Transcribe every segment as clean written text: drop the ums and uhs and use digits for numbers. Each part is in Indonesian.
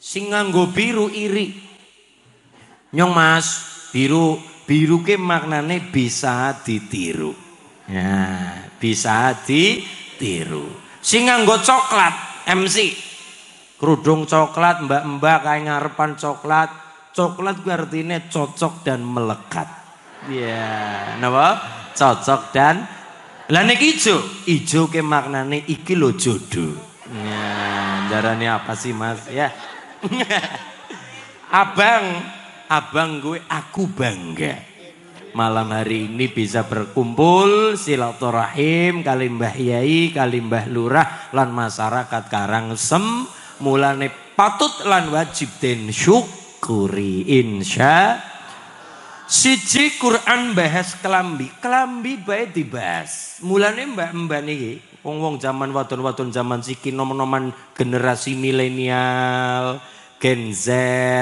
Sing nganggo biru iri. Nyong Mas, biru ke maknane bisa ditiru. Ya, bisa ditiru. Sing nganggo coklat MC. Kerudung coklat, mbak-mbak kayak ngarepan coklat. Coklat ku artinya cocok dan melekat. Ya, napa? Cocok dan lah nek ijo ke maknane iki lo jodoh. Ya, darane apa sih Mas? Ya. Abang gue aku bangga malam hari ini bisa berkumpul silaturahim kali Mbah Yai kali Mbah Lurah lan masyarakat Karangsem mulane patut lan wajib den syukuri insya siji Quran bahas kelambi bae dibahas mulane mbak niki wong zaman wadon zaman siki nom-noman generasi milenial Gen Z,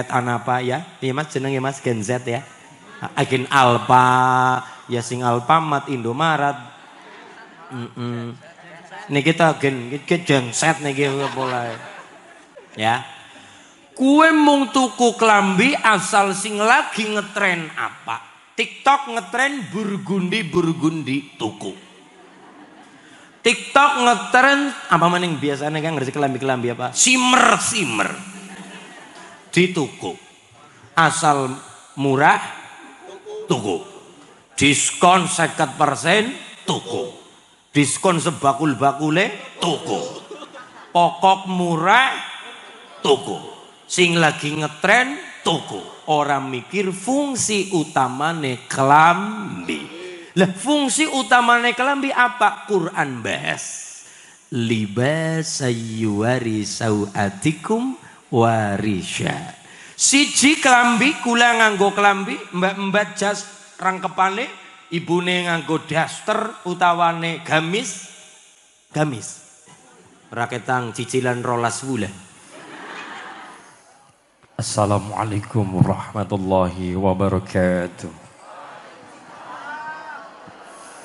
apa ya? Iya Mas jenenge Mas Gen Z ya. Gen Alpha, ya sing Alfamart, Indomaret. Nih kita Gen Z nih mulai. Ya. Kue mung tuku klambi asal sing lagi ngetren apa? TikTok ngetren burgundi tuku. TikTok ngetren apa maning biasanya kan ngerti kelambi apa? Simmer. Dituku asal murah tuku diskon 50% tuku diskon sebakul-bakule tuku pokok murah tuku sing lagi ngetren tuku orang mikir fungsi utamane kelambi lah fungsi utamane kelambi apa Quran bahas libas ayyuwari sawatikum warisya siji kelambi kula nganggo kelambi mbak jas rangkepane ibune nganggo daster utawane gamis raketang cicilan rolas wulan. Assalamualaikum warahmatullahi wabarakatuh.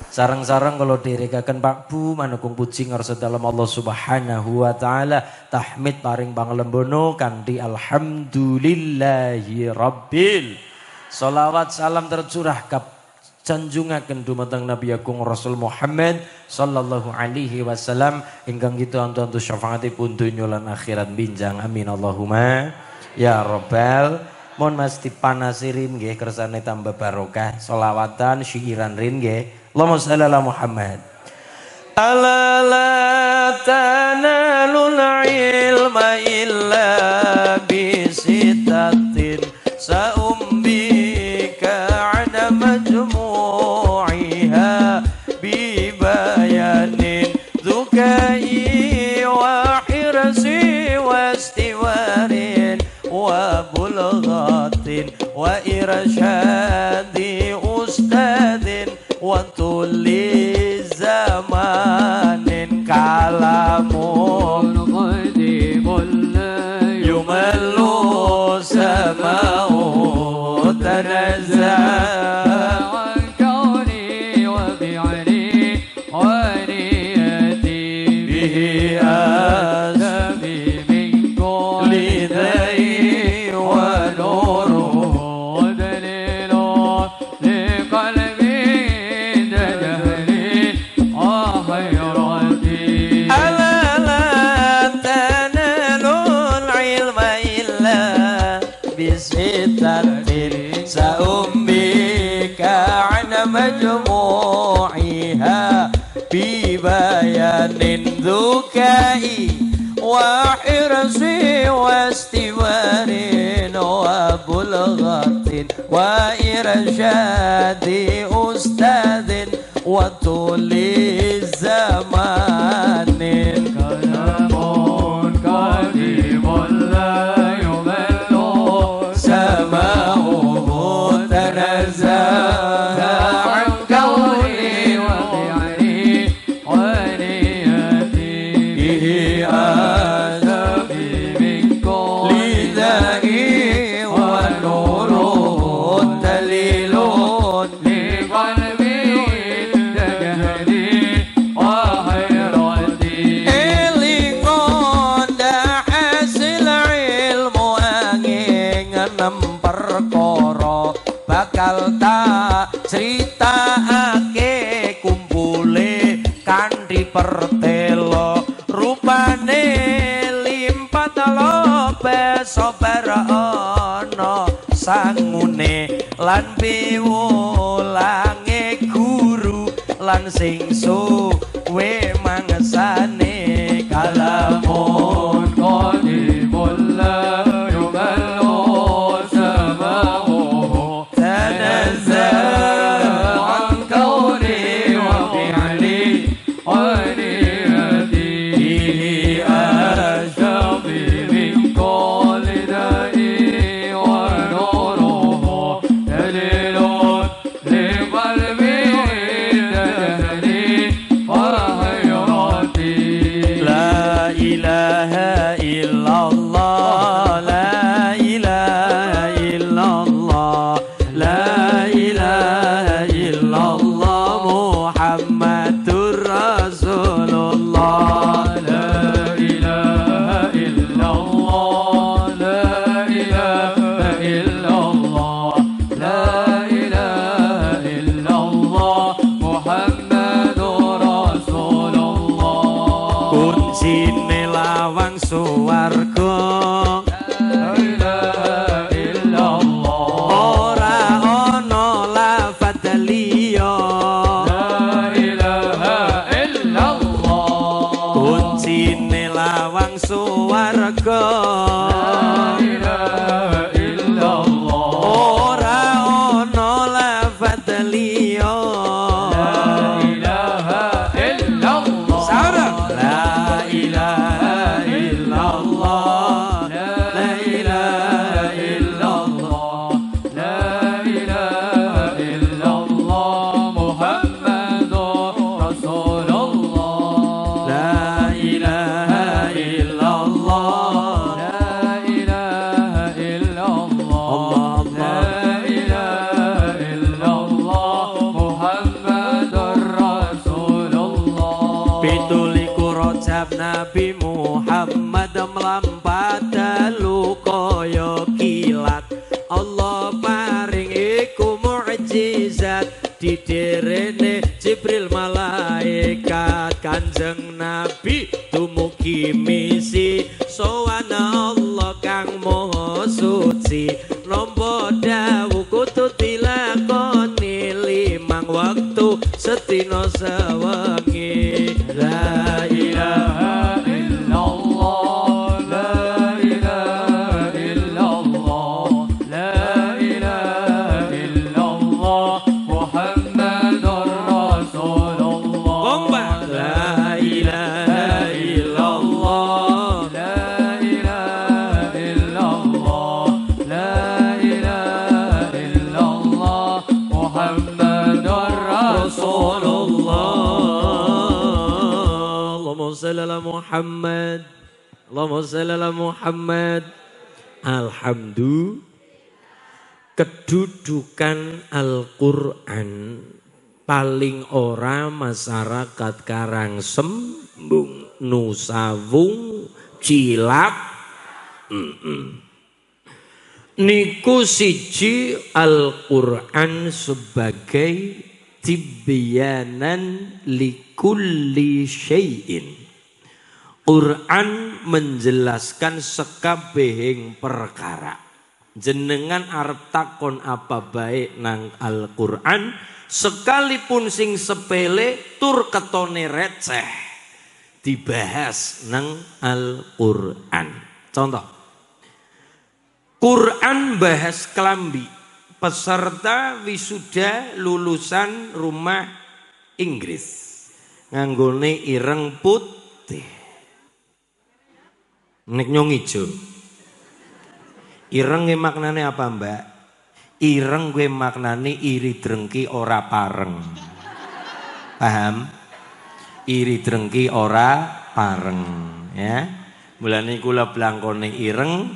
Sarang-sarang kalau direkakan Pak Bu manukung puji ngarsa dalam Allah Subhanahu wa taala tahmid paring pangalembono kanthi alhamdulillahi rabbil sholawat salam tercurah kap sanjungaken dumateng Nabi Agung Rasul Muhammad sallallahu alaihi wasallam ingkang kita antu syafaatipun donya lan akhirat binjang amin Allahumma ya rabbal mohon Mas dipanasirin nggih kersane tambah barokah sholawatan syiiran rin nggih Allahumma shalli ala Muhammad. Ala la tanalul ilma illa bisitatin saumbika ana majmu'iha bibayanin dhukai wa hirsi wastiwarin wa bulghatin wa irsyadi ustadin wa tuli zamanin kalamun qadimul yumallu sama'u tanazzah an kauni wa bi'ani wa niyati bihi azabi min kulli dai wa nuru dalilu liqalbi saumbika ana majmu'iha bibayanin dhukai wa hirsi wastiwarin wa bulghatin wa irsyadi ustadin wa tuli zamanin kalamun qadimul sober ana sangune lan piwulange guru lan sing suwe mangsane kalamun qadimul la yuballu samahu tanazzal an kauni wa fi'li aniyati ashabi min kulli da'i wa nuruhu dalilun li qalbi tajri wa hayrati la ilaha illallah la ilaha illallah la ilaha illallah Muhammadur Rasulullah la ilaha illallah la ilaha illallah la ilaha illallah Muhammadur Rasulullah kuncine lawang suwarga la ilaha illallah ora ana lafadz liya la ilaha illallah kuncine lawang suwarga la ilaha illallah ora ana lafadz liya la ilaha illallah saudara la ilaha illallah la ilaha illallah la ilaha illallah Muhammadur Rasulullah la ilaha illallah la ilaha illallah la ilaha illallah Muhammadur Rasulullah pituliku Rajab Nabi Muhammad melampat dalu kaya kilat Allah paring iku mukjizat diderene Jibril malaikat Kanjeng Nabi dumugi misi sowan Allah kang maha suci nampa dawuh kudu dilakoni 5 wektu sedina sewengi la ilaha illallah la ilaha illallah la ilaha illallah Muhammadur Rasulullah Gomba la ilaha illallah la ilaha illallah la ilaha illallah Muhammadur Rasulullah Allahumma shalli ala Muhammad Allahumma shalli ala Muhammad Alhamdulillah kedudukan Al-Qur'an paling ora masyarakat Karangsembung Nusawung Cilap niku siji Al-Qur'an sebagai tibyanan likulli syai'in Quran menjelaskan sekabehing perkara jenengan arep takon apa baik nang Al-Qur'an sekalipun sing sepele tur ketone receh dibahas nang Al-Qur'an contoh Quran bahas kelambi peserta wisuda lulusan rumah Inggris nganggone ireng putih nek nyong ijo ireng maknane apa mbak? Ireng gue maknane iri drengki ora pareng paham? Iri drengki ora pareng ya mulane kula blangkone ireng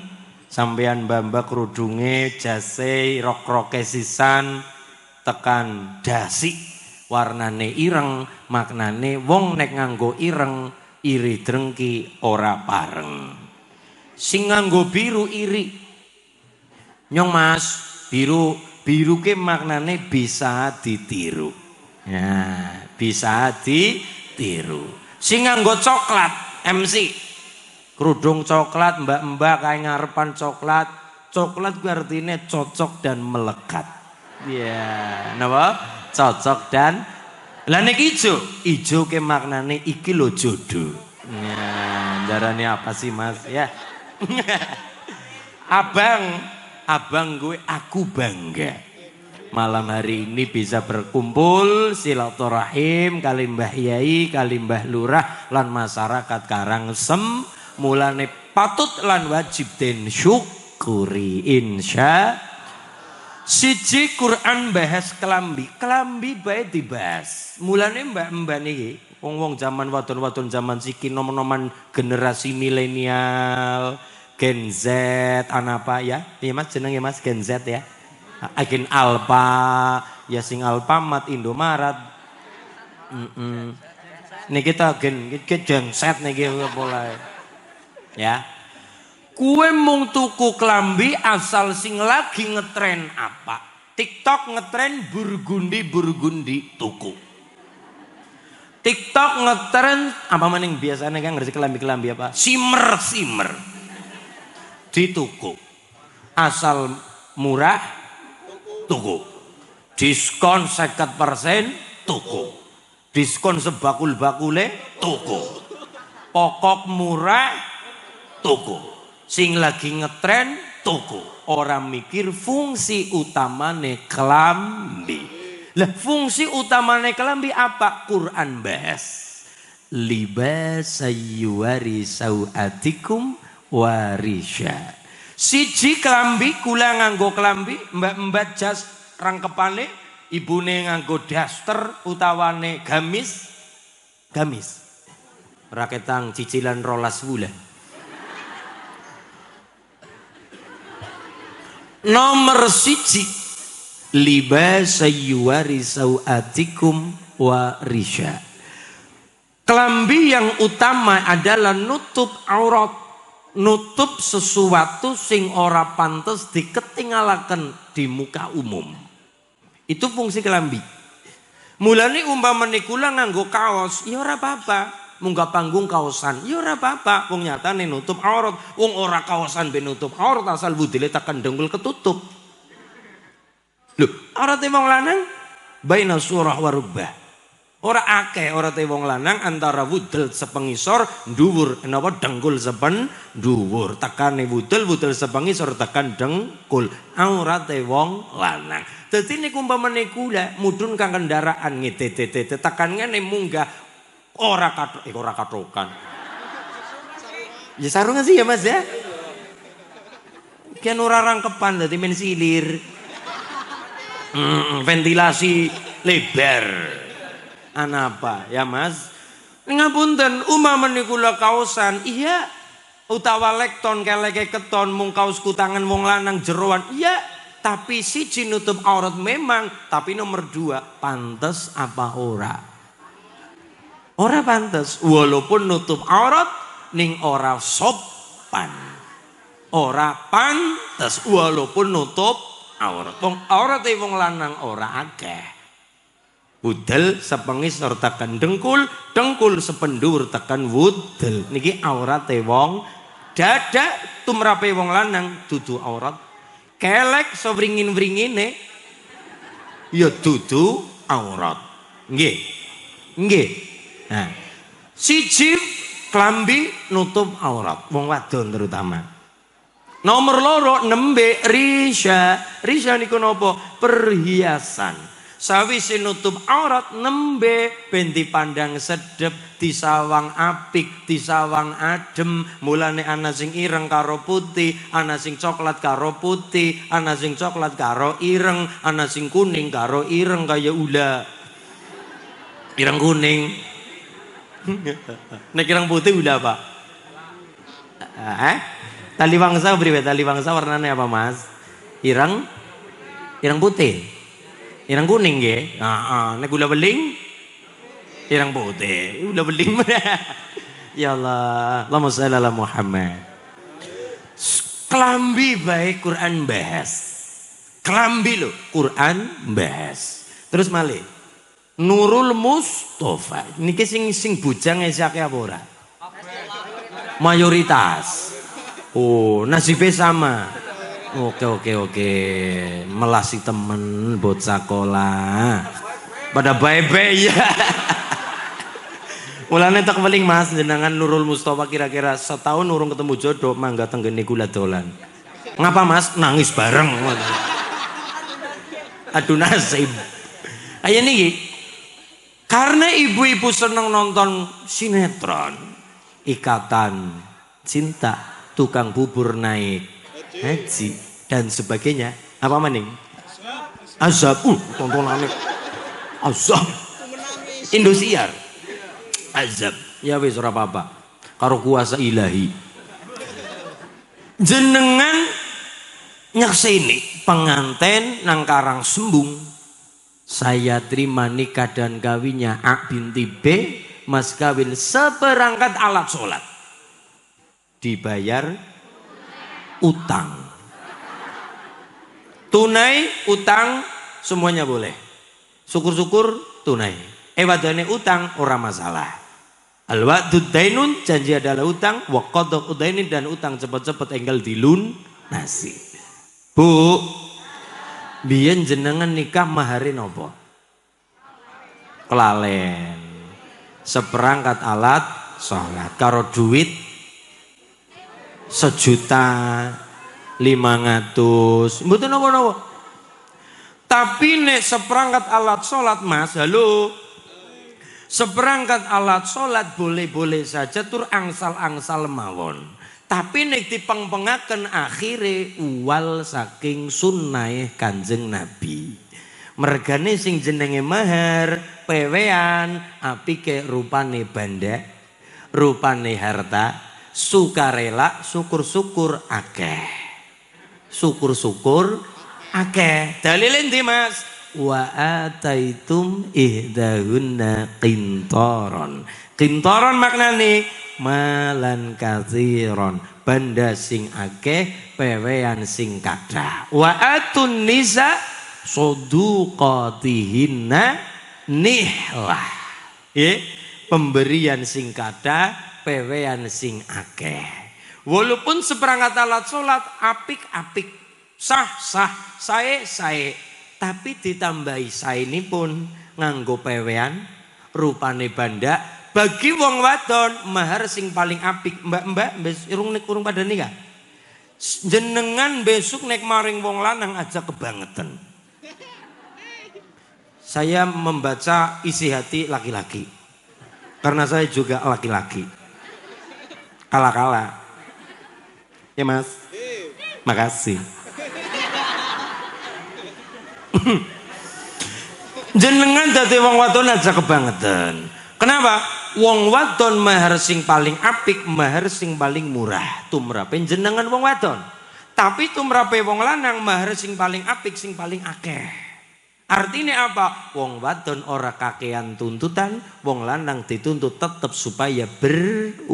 sampean mbak kerudunge jase rok-roke sisan tekan dasi warnane ireng maknane wong nek nganggo ireng iri drengki ora pareng sing nganggo biru iri nyong mas biru ke maknane bisa ditiru bisa ditiru sing nganggo coklat MC Kerudung coklat, mbak-mbak kayak ngarepan coklat. Coklat ku artinya cocok dan melekat. Iya, napa? Cocok dan lah nek ijo ke maknane iki lho jodoh. Ya, darane apa sih Mas? Ya. Abang gue aku bangga. Malam hari ini bisa berkumpul silaturahim kali Mbah Yai, kali Mbah Lurah lan masyarakat Karangsem. Mulane patut lan wajib den syukuri insya. Siji Quran bahas kelambi bae dibahas. Mulane mbak niki wong zaman wadon zaman siki nom-noman generasi milenial, Gen Z, apa ya? Iya Mas jenenge Mas Gen Z ya. Gen Alpha, ya sing Alfamart, Indomaret. Niki kita Gen Z niki mulai. Ya, kue mung tuku klambi asal sing lagi ngetren apa? TikTok ngetren burgundi tuku. TikTok ngetren apa maning biasanya kan ngerti kelambi apa? Simmer dituku. Asal murah tuku. Diskon 50% tuku. Diskon sebakul-bakule tuku. Pokok murah tuku, sing lagi ngetren tuku, orang mikir fungsi utamane kelambi. Lah fungsi utamane kelambi apa? Quran bahas. Libas yuwari sauatikum warisya. Siji kelambi kula nganggo kelambi, mbak jas rangkepane, ibune nganggo daster utawane gamis. Raketang cicilan rolas wulan. Nomor siji libas yuwari sauatikum warisya. Kelambi yang utama adalah nutup aurat, nutup sesuatu sing ora pantes diketinggalaken di muka umum. Itu fungsi kelambi. Mulane umpamane kula nganggo kaos, ya ora apa-apa. Munggah panggung kaosan, ya ora apa-apa. Wong nyatane nutup aurat, wong ora kaosan ben nutup aurat asal budile tekan dengkul ketutup. Lho, aurate wong lanang baina surah wa rubbah. Ora akeh aurate wong lanang antara wudel sepengisor dhuwur napa dengkul sepen dhuwur. Tekane wudel sepengisor tekan dengkul. Aurate wong lanang. Dadi nek umpamane kula mudhun kang kendaraan ngedete tekan ngene munggah ora katokan. Ya sarungan sih ya Mas ya. Kian ora rangkepan dadi men silir. Ventilasi lebar. Anapa ya Mas? Ngapunten umpamane kula kaosan, iya utawa lekton keleke keton mung kaos kutangan wong lanang jeroan. Iya, tapi siji nutup aurat memang, tapi nomor 2 pantes apa ora? Ora pantes, walaupun nutup aurat ning ora sopan. Ora pantes walaupun nutup aurat. Wong aurate wong lanang ora akeh. Wudel sepengisor tekan dengkul sependur tekan wudel. Niki aurate wong dada tumrape wong lanang dudu aurat. Kelek sewringin-wringine ya dudu aurat. Nggih. Nah, siji klambi nutup aurat wong wadon terutama. Nomor loro nembe risya niku napa? Perhiasan. Sawise nutup aurat nembe ben dipandang sedep, disawang apik, disawang adem. Mulane ana sing ireng karo putih, ana sing coklat karo putih, ana sing coklat karo ireng, ana sing kuning karo ireng kaya ula. Ireng kuning. Nek ireng putih udah apa? Tali wangsa priwe? Tali wangsa warnanya apa Mas? Ireng putih. Ireng kuning nggih. Nek gula beling ireng putih. Gula beling. Ya Allah, Allahumma shalli ala Muhammad. Kelambi bae Quran bahas. Kelambi lho Quran bahas. Terus malih Nurul Mustafa niki sing bujang esake apa ora? Mayoritas. Oh, nasibnya sama. Oke. Melasi temen buat sekolah. Pada baik-baik ya. Mulane tak paling Mas jenengan Nurul Mustafa kira-kira setahun urung ketemu jodoh mangga tenggene kula dolan. Ngapa Mas? Nangis bareng. Aduh nasib. Ayo niki. Karena ibu-ibu seneng nonton sinetron, Ikatan Cinta, Tukang Bubur Naik Haji dan sebagainya. Apa maning? Azab. Tontonane Azab. Indosiar. Azab. Ya wis ora apa-apa. Karo kuasa ilahi. Jenengan nyakseni penganten nang Karang Sembung. Saya terima nikah dan kawinnya A binti B, mas kawin seperangkat alat sholat. Dibayar utang. Tunai, utang, semuanya boleh. Syukur-syukur tunai. Wadane utang ora masalah. Al-wa'dud dainun, janji adalah utang, wa qadha udainin, dan utang cepet-cepet enggal dilun nasi. Bu, biyen jenengan nikah maharin apa? Kelalen. Seperangkat alat sholat karo duit 1.500.000. Mboten napa-napa. Tapi nek seperangkat alat sholat Mas, halo. Seperangkat alat sholat boleh-boleh saja tur angsal-angsal mawon. Tapi nek dipeng-pengaken akhire uwal saking sunnah Kanjeng Nabi. Mergane sing jenenge mahar, pewean, apike rupane banda, rupane harta, sukarela, syukur-syukur akeh. Syukur-syukur akeh. Dalile ndi Mas? Wa ataitum ihdahunna qintaron. Qintaron maknane malan katsiron, banda sing akeh, pewean sing kathah. Wa atun nisa soduqatihinna nihlah. Pemberian sing kathah, pewean sing akeh. Walaupun seperangkat alat sholat apik-apik, sah-sah, sae-sae. Tapi ditambahi saini pun nganggo pewean rupane banda bagi wong wadon mahar sing paling apik. Mbak urung pada nikah. Jenengan besok nek maring wong lanang aja kebangetan. Saya membaca isi hati laki-laki. Karena saya juga laki-laki. Kala-kala. Ya Mas. Makasih. Jenengan dadi wong wadon aja kebangetan. Kenapa? Wong wadon mahar sing paling apik, mahar sing paling murah tumrape jenengan wong wadon. Tapi tumrape wong lanang mahar sing paling apik, sing paling akeh. Artinya apa? Wong wadon ora kakean tuntutan, wong lanang dituntut tetap supaya berusaha.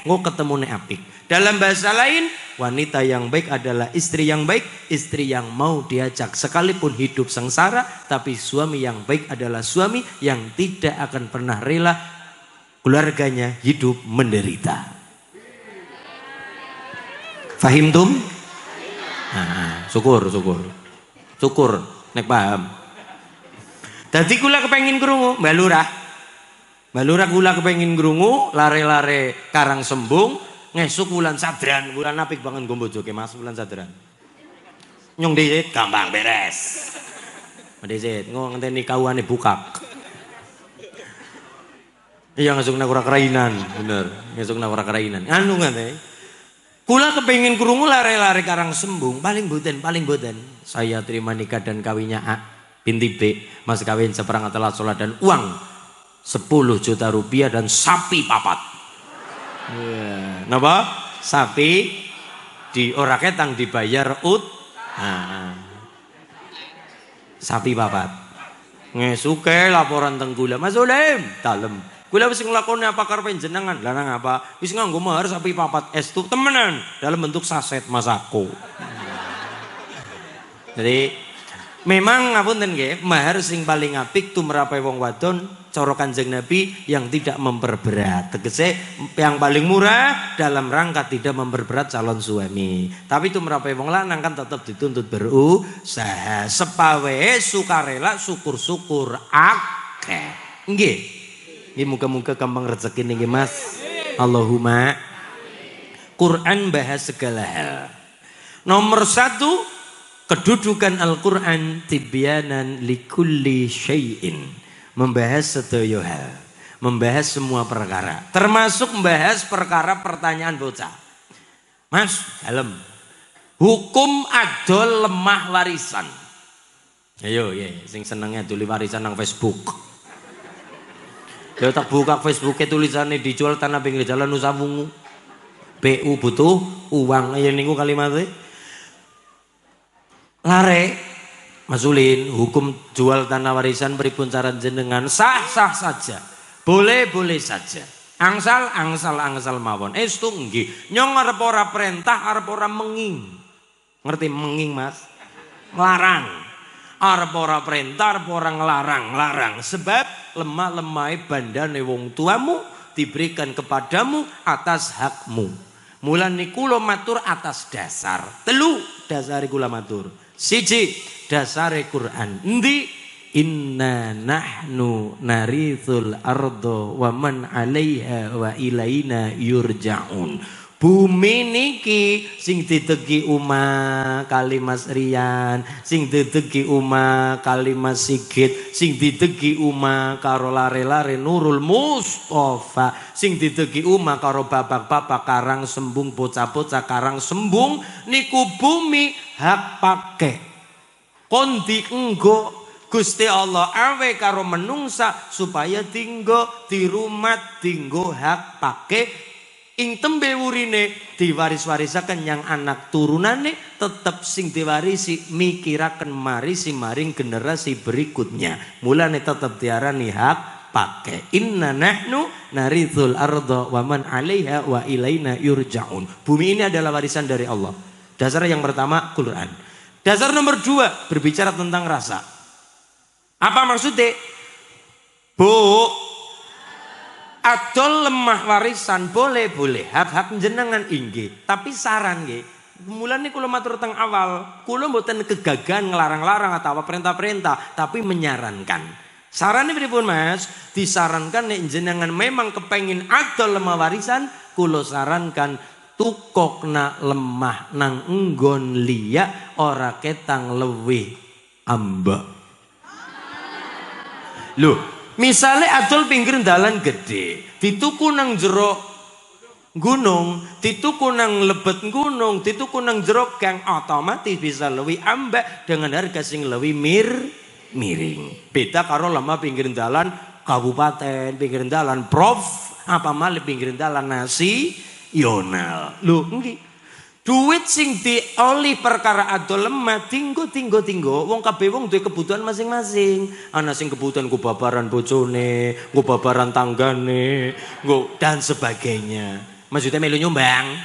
Ngo ketemune apik. Dalam bahasa lain, wanita yang baik adalah istri yang baik, istri yang mau diajak sekalipun hidup sengsara, tapi suami yang baik adalah suami yang tidak akan pernah rela keluarganya hidup menderita. Fahim tum? Nah, syukur, nek paham. Dadi kula kepengin krungu, Mbak Lurah. Mbak Lurah kula kepengin krungu, lare-lare Karang Sembung. Ngesuk bulan sadran, bulan apik banget gue bojoke Mas, bulan sadran. Nyong dhisik gampang beres. Dhisik ngenteni kawuane bukak. Iya ngesuk nak ora kerainan, bener. Ngesuk nak ora kerainan. Anu ngene. Kula kepengin krungu lare-lare Karang Sembung, paling boten. Saya terima nikah dan kawinnya A binti B, mas kawin seperangkat alat sholat dan uang 10 juta rupiah dan sapi papat. Napa? Sapi di ora ketang dibayar sapi papat. Ngesuke laporan teng kula, Mas Ulim, dalem. Kula wis nglakoni apa karepe jenengan? Lah nang apa? Wis nganggo mahar sapi papat estu temenan dalam bentuk saset masako. Jadi Memang ngapunten nggih, mahar sing paling apik tumrape wong wadon cara Kanjeng Nabi yang tidak memperberat. Tegese yang paling murah dalam rangka tidak memperberat calon suami. Tapi tumrape wong lanang kan tetap dituntut berusaha. Sepawe sukarela syukur-syukur akeh. Nggih. Nggih muga-muga gampang rezeki niki Mas. Allahumma. Quran bahas segala hal. Nomor 1, kedudukan Al-Quran tibyanan likulli syai'in. Membahas sedaya hal. Membahas semua perkara. Termasuk membahas perkara pertanyaan bocah. Mas, dalem. Hukum adol lemah warisan. Ayo, ya, sing senengnya adol warisan nang Facebook. Ya tak buka Facebooknya tulisannya dijual tanah pinggir jalan Nusa Wungu. PU butuh uang. Ya niku kalimatnya. Lare Mas Ulin, hukum jual tanah warisan pripun cara jenengan? Sah-sah saja. Boleh-boleh saja. Angsal mawon. Estu nggih. Nyong arep ora perintah, arep ora menging. Ngerti menging, Mas? Nglarang. Arep ora perintah, arep ora nglarang. Sebab lemah-lemai bandane wong tuamu diberikan kepadamu atas hakmu. Mulane kula matur atas dasar. 3 dasare kula matur. 1 dasare Quran. Endi inna nahnu narithul ardo wa man 'alaiha wa ilaina yurja'un. Bumi niki sing ditegi Uma kali Mas Rian, sing ditegi Uma kali Mas Sigit, sing ditegi Uma karo lare-lare Nurul Mustafa, sing ditegi Uma karo bapak-bapak karang sembung, bocah-bocah karang sembung, niku bumi hak pakai. Kon dienggo Gusti Allah awe karo menungsa supaya tinggo di rumah tinggo hak pakai. Ing tembe wurine diwaris-warisaken yang anak turunane tetep sing diwarisi mikiraken marisi maring generasi berikutnya. Mulane tetep diarani hak pakai. Inna nahnu narithul arda wa man 'alaiha wa ilaina yurja'un. Bumi ini adalah warisan dari Allah. Dasar yang pertama Quran. Dasar nomor 2 berbicara tentang rasa. Apa maksudnya? Bu, adol lemah warisan boleh hak jenengan inggih, tapi saran nggih. Mulane kula matur teng awal, kula mboten kegagahan nglarang-larang atau perintah-perintah, tapi menyarankan. Sarane pripun Mas? Disarankan nek jenengan memang kepengin adol lemah warisan, kula sarankan tukokna lemah nang enggon liya ora ketang lewih ambek. Loh, misalnya adol pinggir dalan gede, dituku nang jero gunung, dituku nang lebet gunung, dituku nang jero gang, otomatis bisa lebih ambek dengan harga sing lebih miring. Beda karo lama pinggir dalan kabupaten, pinggir dalan prof, apa malah pinggir dalan nasional. Lho, nggih. Duit sing dioli perkara adol lemah tinggo wong kabeh wong duwe kebutuhan masing-masing. Ana sing kebutuhan nggo babaran bojone, nggo babaran tanggane, nggo dan sebagainya. Maksudnya melu nyumbang.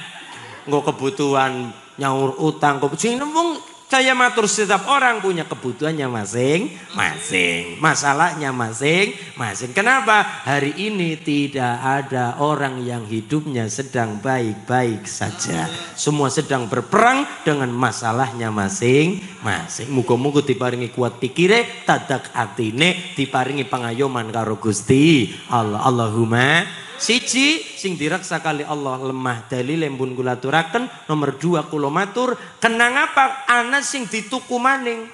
Nggo kebutuhan nyaur utang, sing wong saya matur setiap orang punya kebutuhannya masing-masing. Masalahnya masing-masing. Kenapa? Hari ini tidak ada orang yang hidupnya sedang baik-baik saja. Semua sedang berperang dengan masalahnya masing-masing. Muga-muga diparingi kuat pikire, tadak atine, diparingi pangayoman karo Gusti Allah. Allahumma. Siji sing direksa kali Allah lemah dalil lembun kula aturaken. Nomor 2 kula matur kenang apa ana sing dituku maning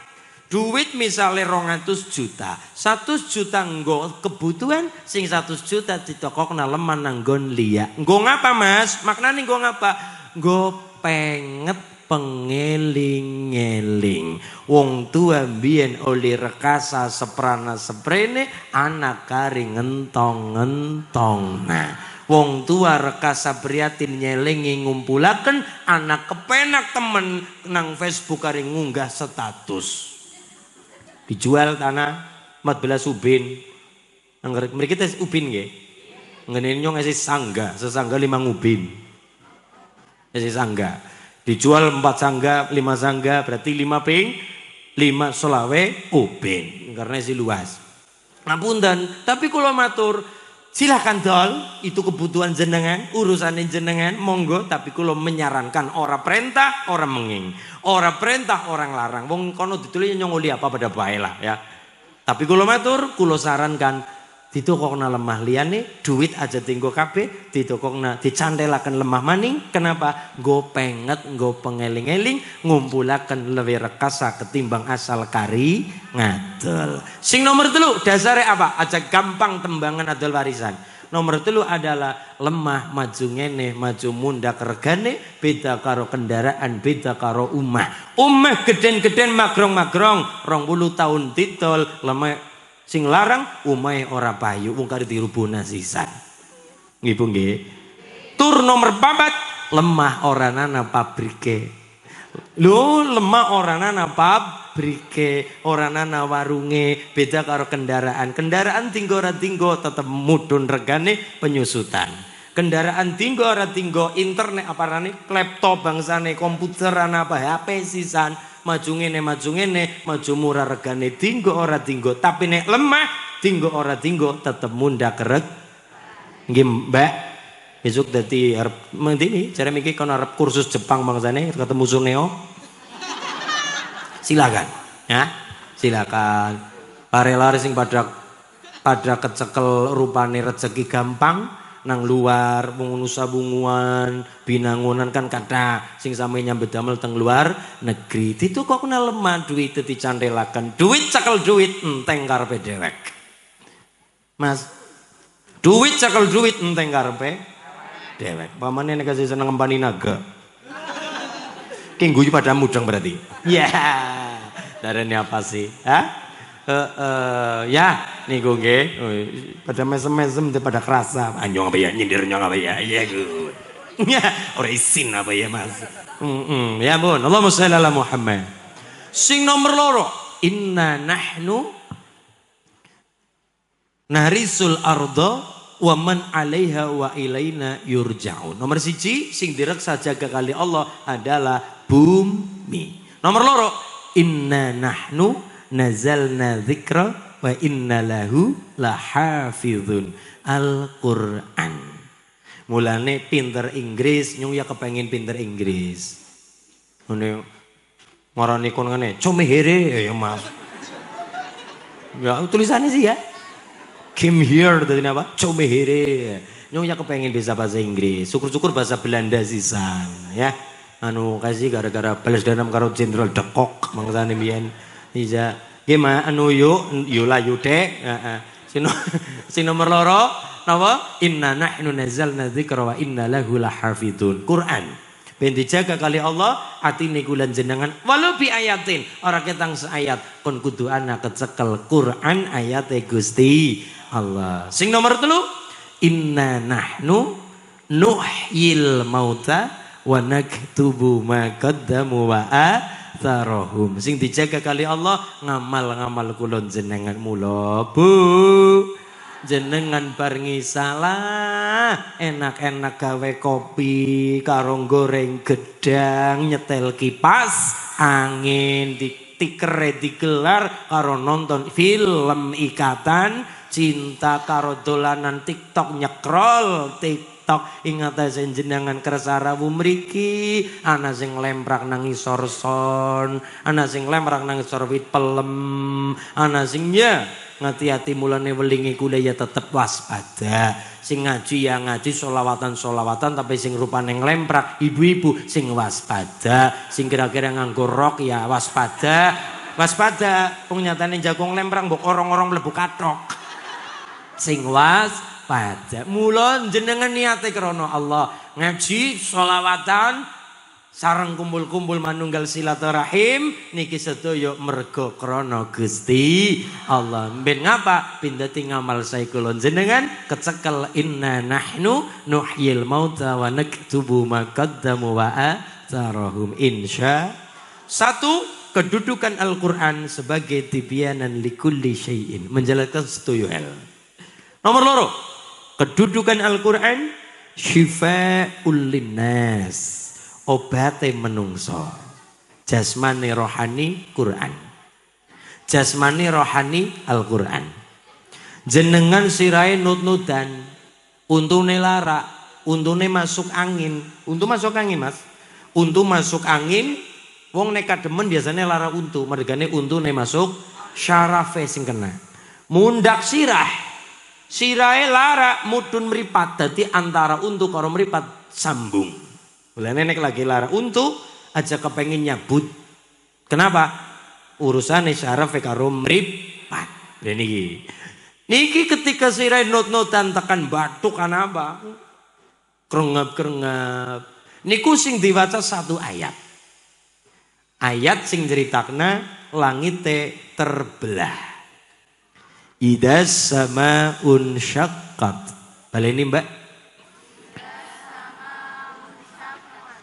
duit misalnya 200 juta 100 juta nggo kebutuhan sing 100 juta ditokokna lemah nanggon liya nggo ngapa Mas maknane nggo ngapa nggo penget pengeling-eling wong tua mbiyen oli rekasa seprana seprene anak kari ngentong-ngentong. Nah wong tua rekasa priatin nyelengi ngumpulaken anak kepenak temen nang Facebook kari ngunggah status dijual tanah 14 ubin mriki tes ubin nggih ngene nyong esi sangga sesangga 5 ubin esi sangga dijual 4 sangga 5 sangga berarti 5 ping 5 selawe uben karena si luas. Ngapunten, tapi kula matur silahkan dol, itu kebutuhan jenengan, urusan jenengan, monggo. Tapi kula menyarankan ora perintah, ora menging, ora perintah, orang larang. Wong kono ditulis nyongoli apa pada bae lah ya. Tapi kula matur, kula sarankan ditokokna lemah liyane, duit aja tinggo kabeh, ditokokna dicandelaken lemah maning. Kenapa? Nggo penget, nggo pengeling-eling, ngumpulaken lewe rekasa ketimbang asal kari ngadol. Sing nomor 3 dasare apa? Aja gampang tembangan adol warisan. Nomor 3 adalah lemah maju ngene, maju mundak regane, beda karo kendaraan, beda karo umah. Umah geden-geden magrong-magrong, 20 tahun titol, lemah sing larang umahe ora payu wong kari dirubuna sisan. Nggih Bu nggih. Tur nomor 4 lemah ora ana pabrike. Lho lemah ora ana pabrike, ora ana warunge, beda karo kendaraan. Kendaraan tinggo ora tinggo tetep mudhun regane penyusutan. Kendaraan tinggo ora tinggo internet aparane laptop bangsane komputer ana apa HP sisan. Maju ngene, maju murah regane tinggo ora tinggo. Tapi nek lemah tinggo ora tinggo tetep munda kereg. Nggih Mbak, besok dadi arep mendini cara mikir kono arep kursus Jepang bangsane ketemu Suneo. Silakan ya, silakan. Lare-lare sing pada kecekel rupane rezeki gampang nang luar wong sabunguan binangunan kan kata sing same nyambet damel teng luar negeri itu kok kena lemah duit dicandelaken duit cekel duit enteng karepe dewek Mas duit cekel duit enteng karepe dewek pamane nek kasih seneng ngempani naga ki guyu pada mudeng berarti ya darane apa sih ya niku nggih pada mesem-mesem pada kerasa anjong apa ya nyindir nyong apa ya iya gue ya ora isin apa ya Mas ya Bun Allahumma sholli ala Muhammad. Sing nomor 2 inna nahnu narisul arda wa man 'alaiha wa ilaina yurja'un. Nomor 1 sing direksa jaga kali Allah adalah bumi. Nomor 2 inna nahnu nazalna dzikra wa inna lahu lahafizun. Al-Qur'an. Mulane pinter Inggris nyung ya kepengin pinter Inggris. Ngene marani kon ngene, "Comehere" ya Mas. Ya tulisannya sih ya. Came here tadi apa? Comehere. Nyung ya kepengin bisa bahasa Inggris. Syukur-syukur bahasa Belanda sisan ya. Anu kasih gara-gara balas dendam karo Jenderal de Kock mangsane mbiyen. Iya, gimana anu yuk layu dek. Si nomor 2 napa? Inna nahnu nazzalna dzikra wa inna lahu lahafidun. Quran. Ben dijaga kali Allah atine kula jenengan walau bi ayatin ora ketang seayat kon kudu ana kecekel Quran ayate Gusti Allah. Sing nomor 3 inna nahnu nuhyil mauta wa naktubu ma qaddamu wa atharahum. Sing dijaga kali Allah ngamal-ngamal kulon jenengan mula Bu jenengan barengi salah enak-enak gawe kopi karo goreng gedang nyetel kipas angin tikere digelar karo nonton film ikatan cinta karo dolanan TikTok nyekrol TikTok ingat aja jenengan kersa rawu mriki ana sing lemprak nang isor son ana sing lemprak nang isor wit pelem ana sing ya ngati-hati mulane welingi kula ya tetep waspada sing ngaji ya ngaji solawatan tapi sing rupane nglemprak ibu-ibu sing waspada sing kira-kira nganggo rok ya waspada wong nyatane jagung lemprak mbok orang-orang mlebu kathok sing waspada mula jenengan niate krana Allah ngaji solawatan sareng kumpul-kumpul manunggal silaturahim niki sedaya merga krana Gusti Allah. Ben ngapa? Ben dadi ngamal sae kula jenengan kecekel inna nahnu nuhyil mauta wa naktubu ma qaddamu wa atharahum insya. 1 kedudukan Al-Qur'an sebagai tibyanan likulli syai'in menjelaskan sedaya hal. Nomor 2 kedudukan Al-Qur'an syifa'ul linnas obate menungso jasmani rohani Quran jasmani rohani Al-Qur'an. Jenengan sirai nut-nutan, untune lara, untune masuk angin. Untu masuk angin, Mas. Untu masuk angin, wong nekat demen biasanya lara untu, mergane untune masuk syarafe sing kena. Mundak sirah. Sirahe lara mudun mripat, dadi antara untu karo mripat sambung. Mulane nek lagi lara untu aja kepengin nyabut. Kenapa? Urusane syarafe karo mripat. Lha niki ketika sirahe not-notan tekan batuk kan apa? Krengep-krengep. Niku sing diwaca satu ayat. Ayat sing critakna langite terbelah. Idas sama unsyaqqat. Baleni Mbak.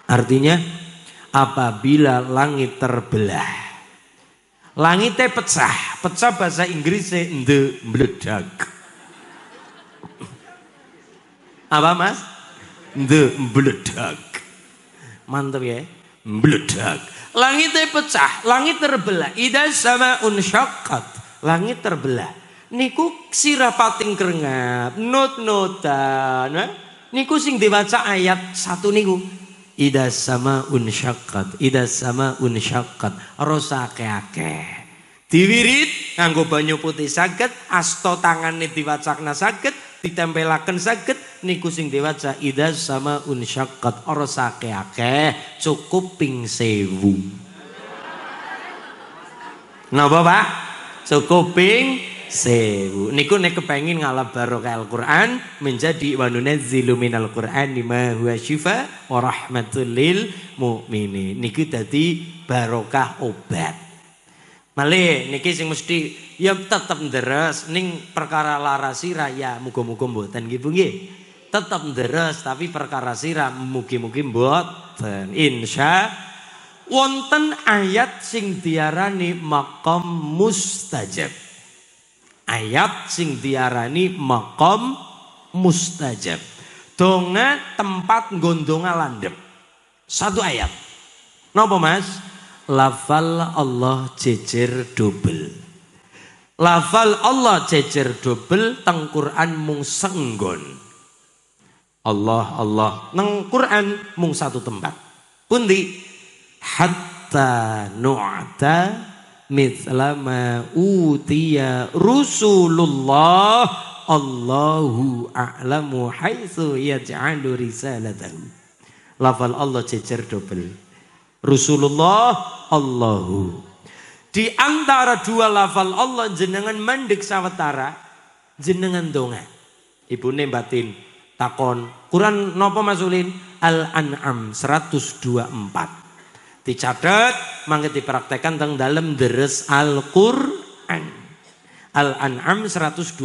Artinya apabila langit terbelah. Langitnya pecah. Pecah bahasa Inggrisnya meledak. Apa Mas? Meledak. Mantap ya. Meledak. Langitnya pecah. Langit terbelah. Idas sama unsyaqqat. Langit terbelah. Niku sirah pating krengap, not-notan. Niku sing diwaca ayat satu niku. Idas sama unsyaqqat, idas sama unsyaqqat. Rasa akeh-akeh. Diwirit nganggo banyu putih saged, asto tangane diwacakna saged, ditempelaken saged. Niku sing diwaca idas sama unsyaqqat. Rasa akeh-akeh, cukup ping 1000. Napa Pak? Cukup ping 1000. Niku nek kepengin ngalap barokah Al-Qur'an menjadi wa nunazzilu minal Qur'ani ma huwa syifa wa rahmatul lil mukminin. Niku dadi barokah obat. Malih niki sing mesti ya tetep nderes ning perkara lara sira ya muga-muga mboten nggih Bu nggih. Tetep nderes tapi perkara sira mugi-mugi mboten. Insya wonten ayat sing diarani maqam mustajab. Ayat sing diarani maqam mustajab. Donga tempat gondonga landep. Satu ayat. Napa Mas? Lafal Allah jejer double. Lafal Allah jejer double teng Quran mung senggon. Allah neng Quran mung satu tempat. Pundi? Hatta nu'ta mithla ma utiya Rasulullah Allahu a'lamu haitsu yaj'alu risalatahu. Lafal Allah jejer double. Rasulullah Allahu. Di antara dua lafal Allah jenengan mandek sawetara jenengan donga. Ibune batin takon Quran napa Mas Ulin? Al-An'am 124. Dicatat mangke dipraktekkan teng dalem deres Al-Qur'an. Al-An'am 124.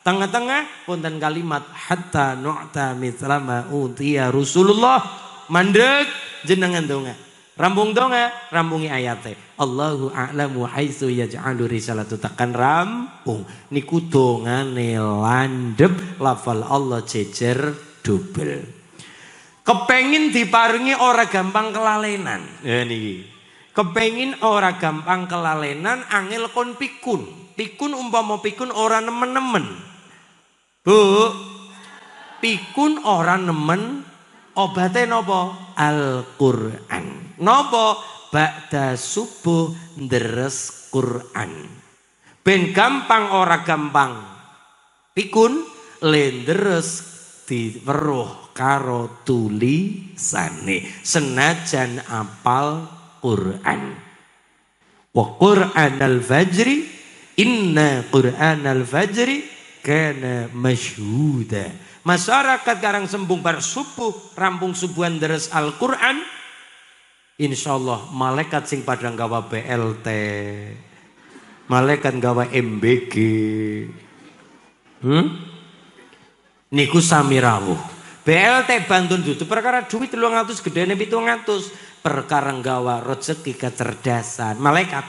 Tengah-tengah wonten kalimat hatta nu'ta mithla ma utiya Rasulullah. Mandek jenengan donga. Rambung donga, rampungi ayate. Allahu a'lamu haitsu yaj'alu risalatu tekan rampung. Niku dongane landhep lafal Allah jejer double. Kepengin diparingi ora gampang kelalenan. Ya niki. Kepengin ora gampang kelalenan angel kon pikun. Pikun umpama pikun ora nemen-nemen. Bu. Pikun ora nemen obate napa? Al-Qur'an. Napa? Ba'da subuh nderes Qur'an. Ben gampang ora gampang. Pikun lenderes diweruh karo tulisane senajan apal Qur'an. Wa Qur'anal fajri inna Qur'anal fajri kana masyhuda. Masyarakat karang sembung bar subuh rampung subuhan deres Al-Qur'an. Insyaallah malaikat sing padang gawa BLT, malaikat gawa MBG, niku sami rawuh. BLT bantun dudu perkara duit 300 gedene 700, perkara gawa rezeki kecerdasan malaikat.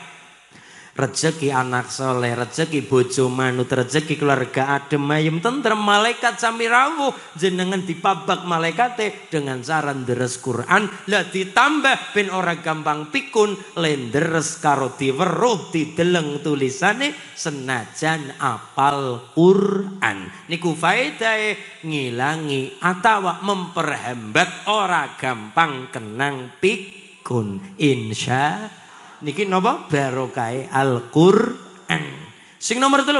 Rezeki anak soleh, rezeki bojo manut, rezeki keluarga adem ayem tentrem, malaikat sami rawuh jenengan dipabak malaikate dengan cara deres Quran. Lah ditambah ben ora gampang pikun, lenderes karo diweruh dideleng tulisane senajan apal Quran. Niku faedahe ngilangi atawa memperhambat ora gampang kenang pikun. Insya niki napa barokai Al-Qur'an. Sing nomor 3,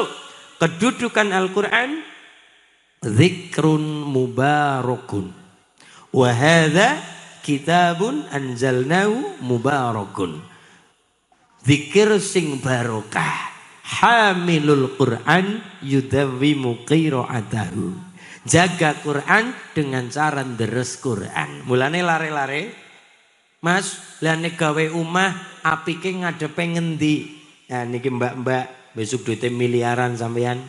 kedudukan Al-Qur'an zikrun mubarakun. Wa hadza kitabun anzalnahu mubarakun. Zikir sing barokah. Hamilul Qur'an yudawwimu qiraatahu. Jaga Quran dengan cara deres Quran. Mulane lare-lare Mas, lah nek gawe omah apike ngadepe ngendi? Nah niki mbak-mbak besok duitnya miliaran sampean.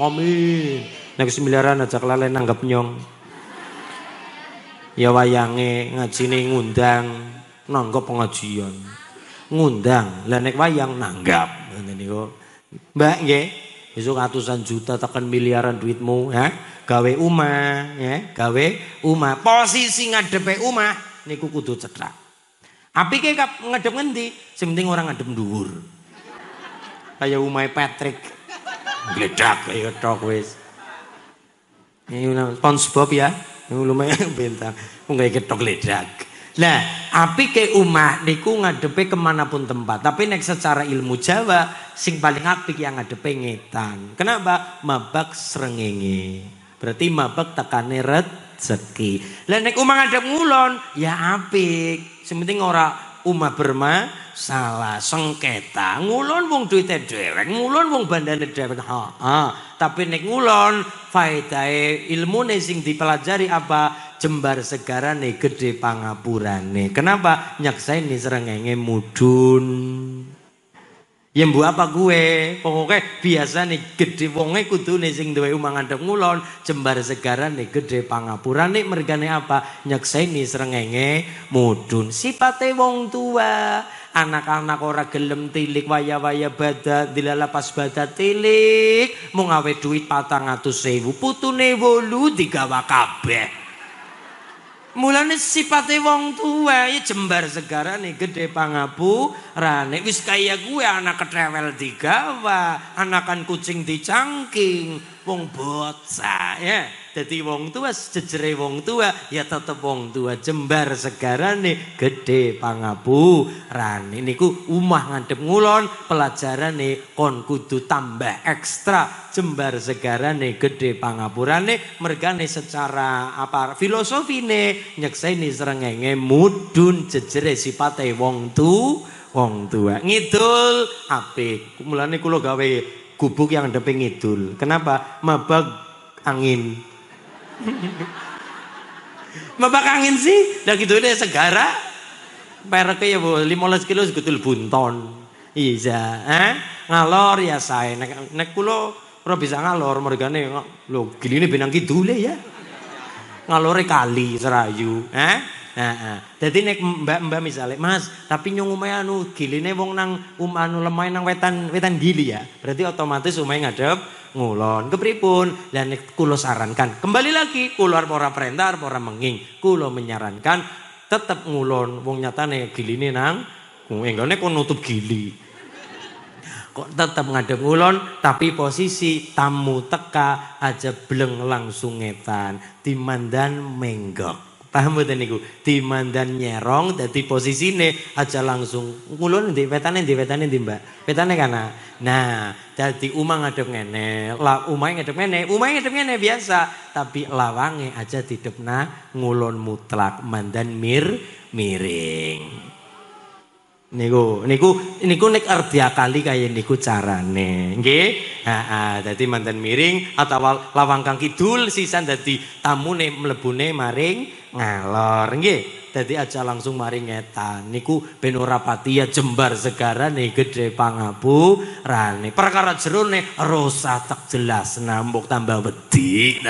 Amin. Nek miliaran aja kelalen nanggap nyong. Ya wayange ngajine ngundang nanggap pengajian. Ngundang, lah nek wayang nanggap. Ngene niku. Mbak nggih, besok ratusan juta tekan miliaran duitmu, ya. Gawe omah, ya, gawe omah. Posisi ngadepe omah niku kudu cetrak. Apike ngadep ngendi? Sing penting orang ngadep dhuwur. Kaya umahe Patrick. Gledak kaya tok wis. Ini SpongeBob ya. Lumayan bintang. Nggak ketok gledak. Lah, apike omah niku ngadepe kemanapun tempat. Tapi nek secara ilmu Jawa sing paling apik yang ngadepe ngetan. Kenapa? Mabak srengenge. Berarti mabak tekane rezeki. Lah nek omah ngadep ngulon ya apik. Sing penting ora omah bermasalah, sengketa. Ngulon wong duite dhewek, ngulon wong bandane dhewek. Tapi nek ngulon faedahe ilmune sing dipelajari apa? Jembar segarane gede pangapurane. Kenapa? Nyakseni srengenge mudhun. Ya mbu apa gue, pokoknya biasa nih gede wonge kudune sing duwe omah ngadep ngulon, jembar segarane gede pangapurane mergane apa? Nyakseni srengenge mudhun. Sipate wong tua, anak-anak ora gelem tilik waya-waya badat, dilala pas badat tilik, mung gawe duit 400.000, putune 8 digawa kabeh. Mulane sipate wong tua ya jembar segarane gede pangapurane. Wis kaya gue anak ketrewel digawa, anakan kucing dicangking, wong bocah ya. Dadi wong tua jejere wong tua ya tetep wong tua, jembar segarane gede pangapurane. Niku omah ngadep ngulon pelajarane kon kudu tambah ekstra jembar segarane gede pangapurane mergane secara apa filosofine nyekseni srengenge mudhun jejere sipate wong tua. Ngidul apik. Mulane kula gawe gubuk yang ngadep ngidul. Kenapa? Mabag angin. Mabak angin sih, dah gitu deh segara. Pereknya ya 15 kilo segitu bunton. Iya, ngalor ya saya. Nek kulo ora bisa ngalor, mergane lo giline benang kidule ya. Ngalore kali Serayu, Jadi nek mbak-mbak misalnya, Mas, tapi nyung umay anu giline wong nang anu lemah nang wetan gili ya. Berarti otomatis umay ngadep ngulon. Kepripun? Dan kulo sarankan, kembali lagi kulo ora perintah, ora menging. Kulo menyarankan tetap ngulon. Wong nyatane giline nang enggane kon nutup gili. Kok tetap ngadep ngulon, tapi posisi tamu teka aja bleng langsung ngetan, dimandan menggok. Paham mboten niku? Dimandan nyerong dadi posisine aja langsung ngulon ndi wetane ndi Mbak. Wetane kana. Nah, dadi umah ngadep ngene, umahe ngadep ngene biasa, tapi lawange aja didepna ngulon mutlak mandan miring. Niku nek ardia kali kaya niku carane. Nggih. Dadi mandan miring atau lawang kang kidul sisan dadi tamune mlebune maring ngalor. Nggih. Dadi aja langsung maring ngetan. Niku ben ora patiya jembar segarane gede pangapurane. Perkara jerone rosa tak jelas nambok tambah wedi.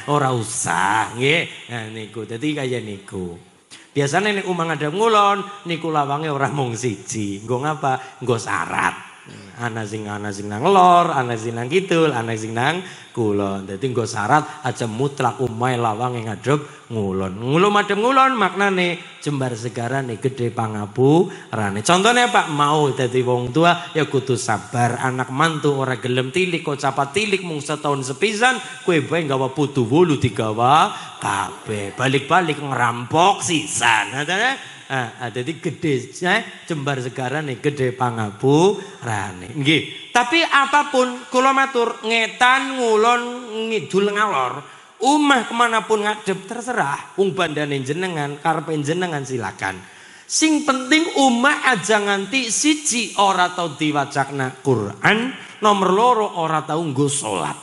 Ora usah, nggih. Nah niku dadi kaya niku. Biasanya nek umang ngadep ngulon niku lawange ora mung siji. Nggo ngapa? Nggo syarat. Ana sing nang lor, ana sing nang kidul, ana sing nang kulon. Dadi nggo syarat aja mutlak umai lawang yang ngadep ngulon. Ngulon madhep ngulon maknane jembar segarane gede pangapurane. Contohnya Pak, mau dadi wong tua ya kudu sabar. Anak mantu ora gelem tilik kok capat tilik mung setahun sepisan, kowe bae nggawa putu wulu digawa kabeh. Balik-balik ngerampok sisan. Jadi gede jembar segarane gede pangapurane. Nggih. Tapi apapun kula matur ngetan ngulon ngidul ngalor, umah kemanapun ngadep terserah. Wong bandane jenengan, karepe jenengan silakan. Sing penting umah aja nganti siji ora tau diwacakna Quran, nomor loro ora tau nggo salat.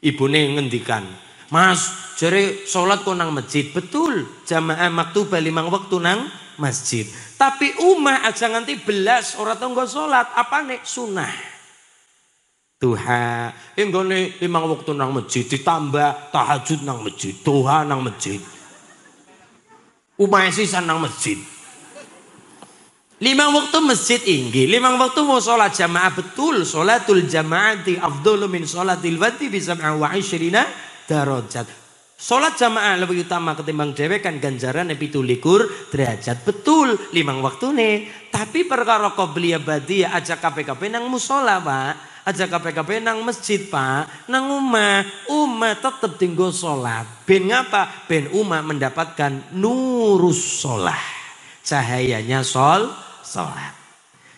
Ibune ngendikan, "Mas, jare salat kok nang masjid." Betul, jamaah maktubah 5 waktu nang masjid. Tapi umah aja nganti belas ora tau nggo salat, apane sunah. Duha, nggone 5 waktu nang masjid ditambah tahajud nang masjid, duha nang masjid. Umah sisan nang masjid. 5 waktu masjid inggih, 5 waktu mau sholat jamaah betul. Sholatul jamaati afdhalu min sholatil fardhi bi 27 darajat. Sholat jamaah lebih utama ketimbang dhewe kan ganjaran 17 derajat. Betul 5 waktune. Tapi perkara qobliyah badiyah aja kabeh-kabeh nang mushola, Pak. Aja kabeh-kabeh nang masjid, Pak. Nang umah tetep tinggo sholat. Ben ngapa? Ben umah mendapatkan nurus sholah. Cahayanya sholat.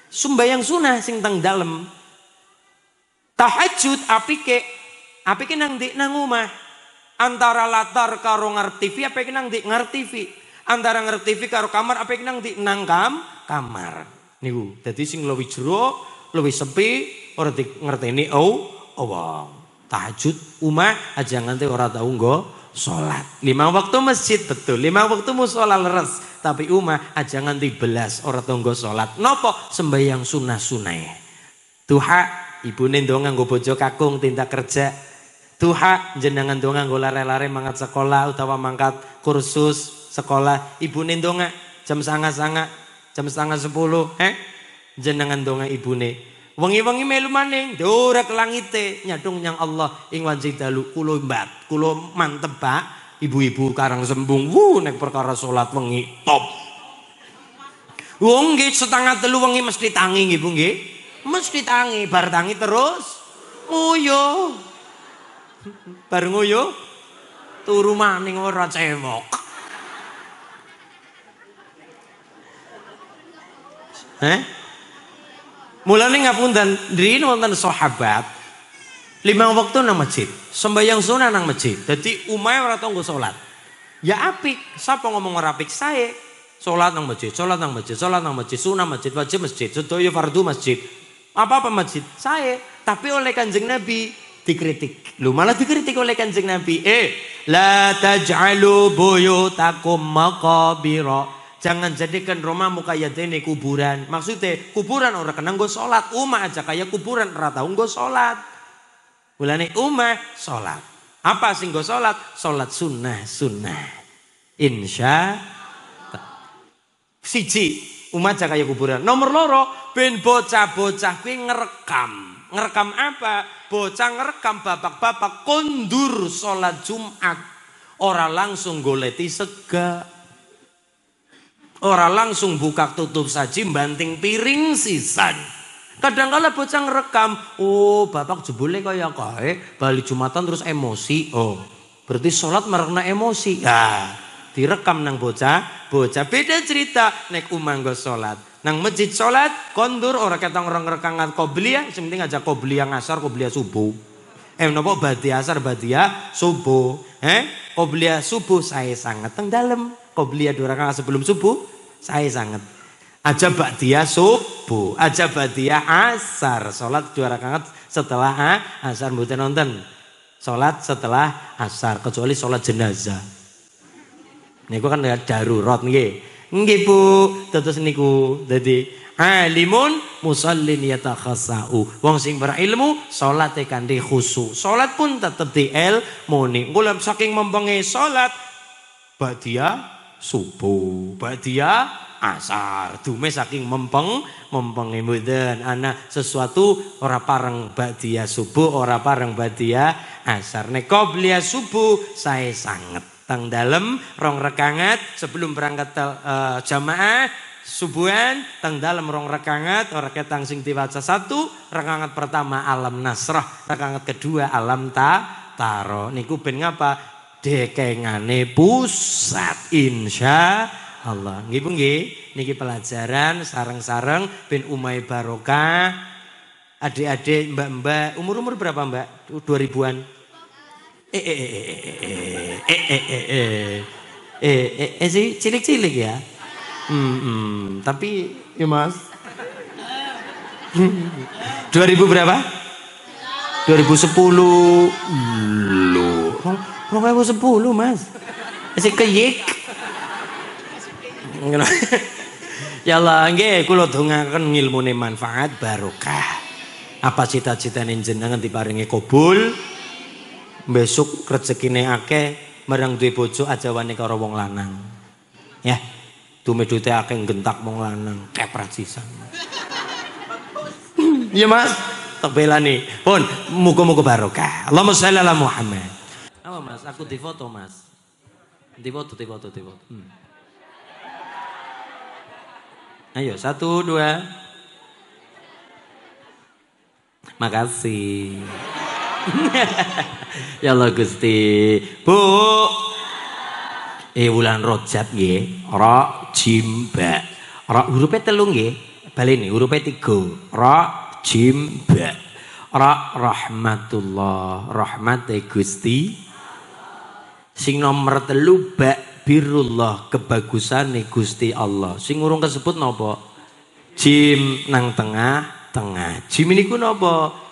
Sumbayang sunah sing teng dalem. Tahajud apike nang ndi nang omah. Antara latar karo ngarep TV apike nang ndi ngarep TV. Antara ngarep TV karo kamar apike nang ndi nang kamar. Niku dadi sing luwih jero, luwih sepi ora ngerteni wong. Tahajud omah aja nganti ora tau nggo salat. 5 waktu masjid betul, 5 waktu mushola leres. Tapi umah aja nganti belas ora tonggo salat. Nopo sembahyang sunah-sunah. Duha ibune ndonga nggo bojo kakung tindak kerja. Duha jenengan ndonga nggo lare-lare mangkat sekolah utawa mangkat kursus sekolah. Ibune ndonga jam 9.30, jam 9:30, jenengan ndonga ibune. Wengi-wengi melu maning ndorek langite nyadung nyang Allah ing wanci dalu kula mbat, kula mantep Pak. Ibu-ibu karang sembung, nek perkara salat wengi top. Wong nggih 2:30 wengi mesti tangi nggih Bu nggih. Mesti tangi, bar tangi terus nguyuh. Bar nguyuh turu maning ora cewok. Mulane ngapunten, nriki wonten sahabat 5 waktu nang masjid, sembahyang sunah nang masjid. Dadi umahe ora tau nggo salat. Ya apik, sapa ngomong ora apik sae. Salat nang masjid, salat nang masjid, salat nang masjid, sunah masjid, wajib masjid, sedaya fardu masjid. Apa-apa masjid sae, tapi oleh Kanjeng Nabi dikritik. Lho malah dikritik oleh Kanjeng Nabi. La taj'alu buyutakum maqabira. Jangan jadikan rumahmu kayak dene kuburan. Maksudnya kuburan ora kena nggo salat, umah aja kayak kuburan ora tau nggo salat. Mulane umah salat. Apa sing nggo salat? Salat sunah. Insya siji umah aja kayak kuburan. Nomor loro ben bocah-bocah kuwi ngerekam. Ngerekam apa? Bocah ngerekam bapak-bapak kondur salat Jumat. Ora langsung goleti sega. Ora langsung buka tutup saji banting piring sisan. Kadang-kala bocah ngerekam, bapak jebule kaya kae bali Jumatan terus emosi. Berarti sholat merekna emosi. Direkam nang bocah beda cerita nek umah nggo sholat. Nang masjid sholat kondur ora ketang orang rekangan qobliyah, sing penting aja qobliyah ngasar, qobliyah subuh. Napa badiah asar, badiah subuh. Qobliyah subuh saya sangat teng dalem. Qobliyah 2 rakaat sebelum subuh saya sangat. Aja ba'diyah subuh, aja ba'diyah asar. Salat 2 rakaat setelah asar mboten nonton. Salat setelah asar kecuali salat jenazah. Niku kan darurat nggih. Nggih Bu, terus niku dadi alimun musallin yatakhassau. Wong sing berilmu salate kanthi khusyuk. Salat pun tetep diilmuni. Kula saking mempenge salat ba'diyah subuh, ba'diyah asar. Dume saking mempenge mboten ana sesuatu ora pareng ba'diyah subuh, ora pareng ba'diyah asar. Nek qobliyah subuh sae sanget. Teng dalem rong rakaat sebelum berangkat jamaah subuhan teng dalem rong rakaat ora ketang sing diwaca satu. Rakaat pertama alam nasrah, rakaat kedua alam taro. Niku ben ngapa? Dekengane pusat insya Allah. Nggih Bu nggih, niki pelajaran sareng-sareng ben umai barokah. Adik-adik, mbak-mbak, umur berapa Mbak? 2000-an. Sih cilik-cilik ya. Tapi ya Mas. 2000 berapa? 2010. Loh, 2010 Mas. Masih keyik. Ya Allah nggih kula dongaken ngilmune manfaat barokah. Apa cita-citane jenengan diparingi kabul. Besok rezekine akeh marang duwe bojo ajawane karo wong lanang. Ya. Dume-dute akeh gentak wong lanang, keprat sisan. Iya Mas, tak belani. Pun muga-muga barokah. Allahumma shalli ala Muhammad. Apa Mas? Aku difoto Mas. Difoto. Ayo 1, 2. Makasih. Ya Allah Gusti. Bu. Wulan Rajab nggih. Ra jim ba. Ra hurufe 3 nggih. Baleni hurufe 3. Ra jim ba. Ra rahmatullah. Rahmate Gusti. Sing nomor 3 ba birullah kebagusane Gusti Allah. Sing urung kesebut napa? Jim nang tengah. Jim niku napa?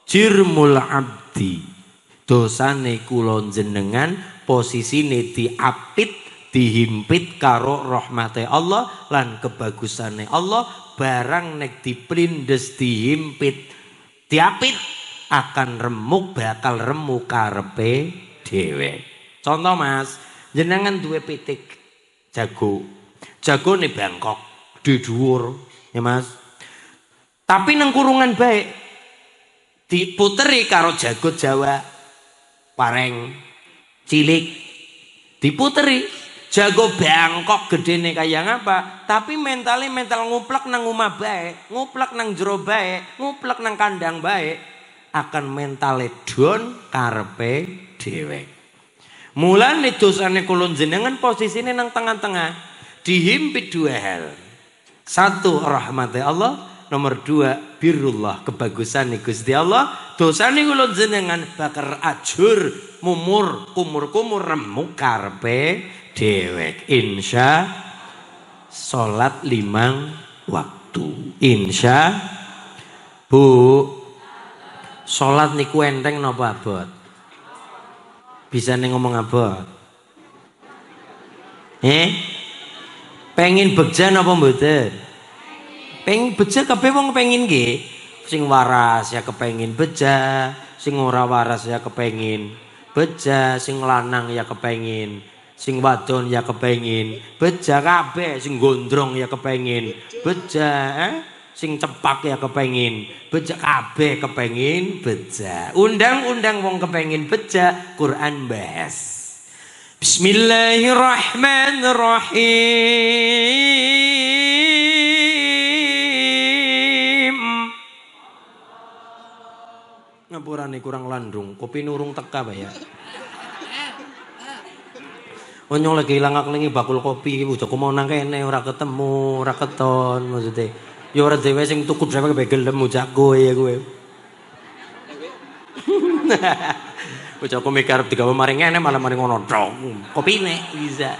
Jirmul abdi. Dosane kula jenengan posisine diapit, dihimpit karo rahmate Allah lan kebagusane Allah. Barang nek diprindes dihimpit, diapit akan remuk, bakal remuk karepe dhewe. Contoh Mas, jenengan duwe pitik jago. Jagone Bangkok, di dhuwur, ya Mas. Tapi nang kurungan baik diputeri karo jago Jawa pareng cilik diputeri jago Bangkok gedene kaya ngapa tapi mental nguplek nang omah bae nguplek nang jero bae nguplek nang kandang bae akan mentale don karepe dhewe. Mulane dosane kula jenengan posisine nang tengah-tengah dihimpit 2 hal. 1 rahmate Allah, nomor 2 birrullah kebagusan Gusti Allah. Dosane kula jenengan bakal ajur mumur kumur remuk karepe dewek. Insya salat 5 waktu. Insya Bu salat niku enteng napa abot? Bisa nih ngomong abot? Pengen begja napa mboten? Pengen beja kabeh wong pengen nggih. Sing waras ya kepengin beja, sing ora waras ya kepengin beja, sing lanang ya kepengin, sing wadon ya kepengin beja kabeh, sing gondrong ya kepengin beja, sing cepak ya kepengin beja kabeh kepengin beja. Undang-undang wong kepengin beja, Quran bahas. Bismillahirrahmanirrahim. Ngapurane kurang landung, kopi nurung teka Pak ya. Onyong lagi ilang aklingi bakul kopi, bojoku mau nang kene ora ketemu, ora keton maksudnya. Ya ora dhewe sing tuku dhewe kabeh gelem ujakku ya kowe. Bojoku mikir digawe maring ngene malah maring ngono tok. Kopine bisa.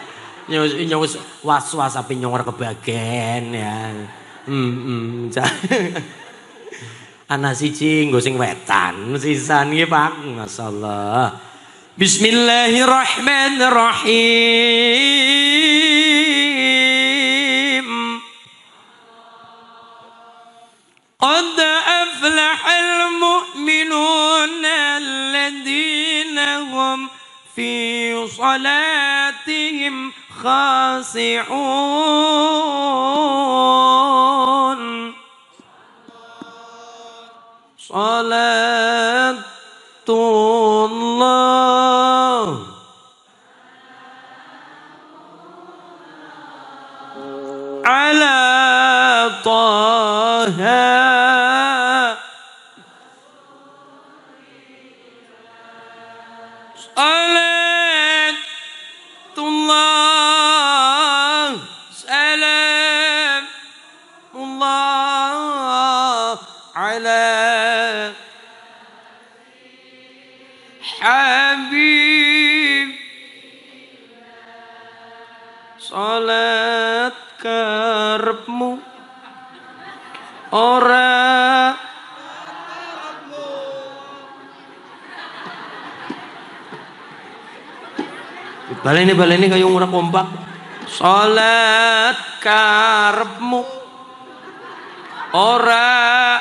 Nyong was-was ape nyong ora kebagen ya. Ana siji nggo sing wetan, sisan nggih Pak. Masyaallah. Bismillahirrahmanirrahim. Qad aflahal mu'minuna alladzina hum fi salatihim khasi'un. Salatullah ala Taha. Salatullah salamullah ala Habib. Salat karepmu ora baleni kaya ora kompak. Salat karepmu ora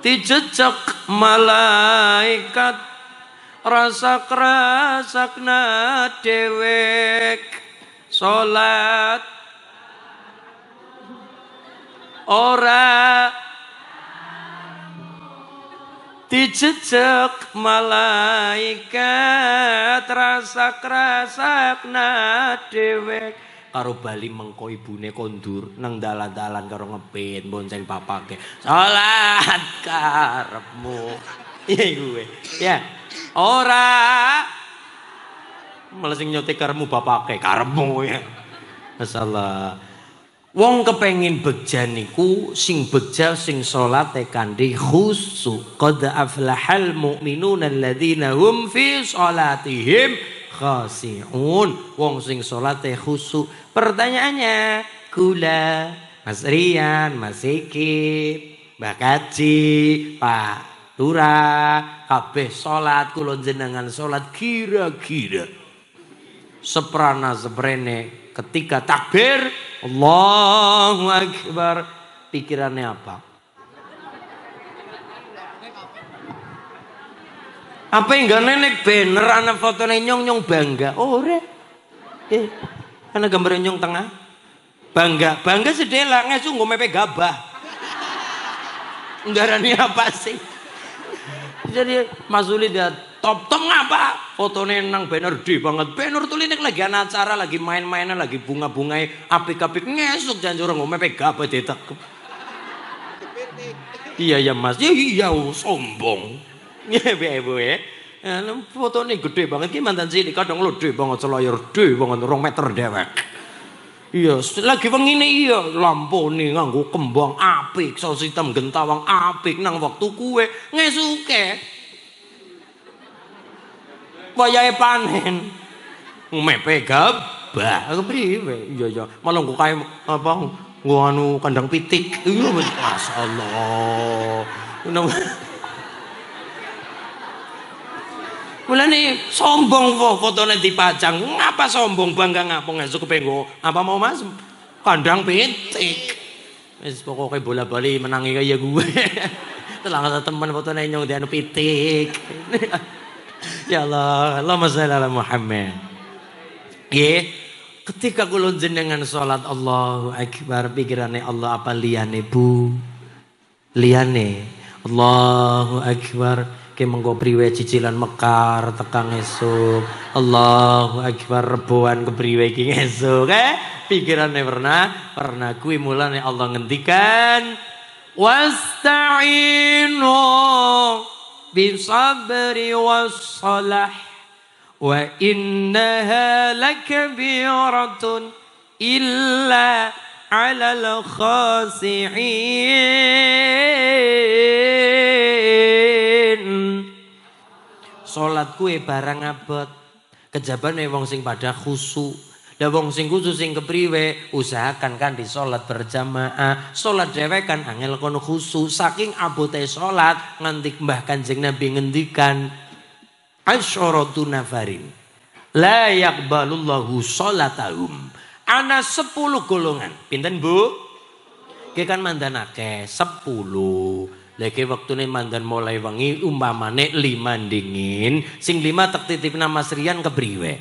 dijejak malaikat rasak-rasakna dewek. Salat ora dijejak malaikat rasak-rasakna dewek. Karo bali mengko ibune kondur nang dalan-dalan karo ngepin bonceng bapake. Salat karepmu. Iya gue. Ya. Ora malah sing nyote karepmu bapake, karepmu ya. Masalah. Wong kepengin begja niku sing begja sing salate kanthi khusyuk. Qad aflahal mu'minuna alladzina hum fi shalatihim khashi'un. Wong sing salate khusyuk. Pertanyaannya, kula, Mas Rian, Mas Sikit, Mbak Kaji, Pak Lurah, kabeh salat kula jenengan salat kira-kira seprana seprene ketika takbir Allahu Akbar pikirannya apa? Apa yang gak nenek banner anak fotonya nyong bangga? Oh re, karena gambarnya nyong tengah bangga sedela ngesu nggak mepe gabah. Ngarani apa sih? Jadi Mas Uli dia top ngapa? Fotonya nang banner di banget. Banner tuh ini lagi anak acara, lagi main-mainan, lagi bunga-bungai, apik-apik ngesuk jangan orang ngomong mepe gabah ditekep. Iya ya Mas, iya sombong. Ya bu ya. Fotonya gede banget, ki mantan sini kadang lo gede banget selayar gede banget 2 meter dewek. Iya, lagi wengine iya lampone nganggo kembang apik, saus hitam gentawang apik nang waktu kue ngesuke. Wayahe panen. Mepe gabah, kepriwe? Iya. Malah nggo kae apa nggo anu kandang pitik. Iya, masyaallah. Mulane sombong fotone dipajang. Ngapa sombong bangga ngapa ngesuk kepenggo? Apa mau Mas? Kandang pitik. Wis pokoke bola-bali menangi kaya gue. Telang ada teman fotone nyong di anu pitik. Ya Allah, Allahumma shalli ala Muhammad. Nggih, ketika kula jenengan salat Allahu Akbar pikirane Allah apa liyane Bu? Liyane Allahu Akbar. Ke mengko priwe cicilan mekar tekang esuk. Allahu Akbar reboan kepriwe iki esuk pikirane pernah kuwi mulane Allah ngendikan wasta'inu bisabri wassalah wa innaha lakabiratun illa 'alal khasi'in. Salat kuwe barang abot. Kejabane wong sing pada khusyuk. Lah wong sing khusyuk sing kepriwe usahakan kan di salat berjamaah. Salat dhewe kan angel kono khusyuk. Saking abote salat nganti Mbah Kanjeng Nabi ngendikan asyaratu nafarin la yaqbalullahu salatahum. Ana 10 golongan. Pinten Bu? Ki kan mandan akeh 10. Lagi waktune mandan mulai wengi umpamane 5 dingin, sing 5 tak titipna Mas Rian kepriwe?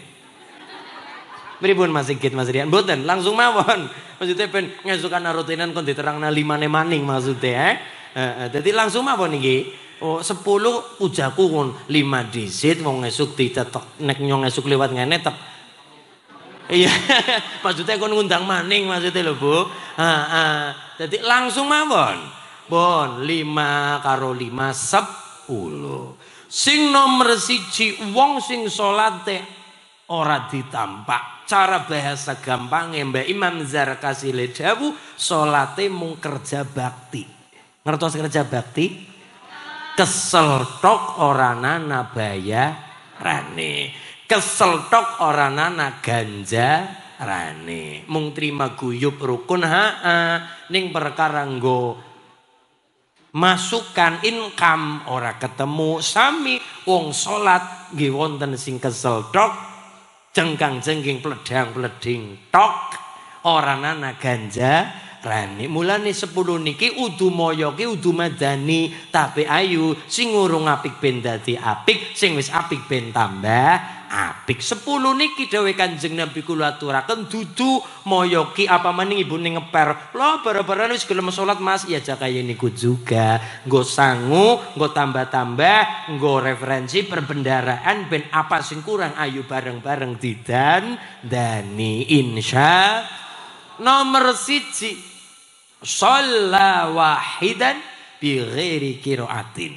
Pripun Mas Sigit Mas Rian? Mboten, langsung mawon. Maksudnya ben ngesukan rutinan kon diterangna 5 maning maksudnya. Jadi langsung mawon iki. Oh 10 ujaku kon 5 disit wong ngesuk ditetek nek nyong ngesuk liwat ngene tek. Iya, maksudnya kon ngundang maning maksudnya lho Bu. Jadi langsung mawon. Bon 5 karo 5 10. Sing nomor 1 wong sing salate ora ditampak. Cara bahasa gampang Mbak Imam Zarkasile dawuh salate mung kerja bakti. Ngertos kerja bakti? Kesel tok ora nana bayarane. Kesel tok ora nana ganjarane. Mung terima guyub rukun ning perkara nggo masukan income ora ketemu sami wong salat nggih wonten sing kesel tok jengkang-jengking pledang-pleding tok ora nana ganjarane. Mulane 10 niki udu moyo ki udu madani tapi ayu sing urung apik ben dadi apik sing wis apik ben tambah apik. 10 niki dawuh Kanjeng Nabi kula aturaken dudu moyo ki apa maning ibune ngeper lho bara-bara wis gelem salat Mas ya kaya niku juga nggo sangu nggo tambah-tambah nggo referensi perbendaraan ben apa sing kurang ayu bareng-bareng didandani insya. Nomor 1 shalla wahidan bi ghairi qiraatin.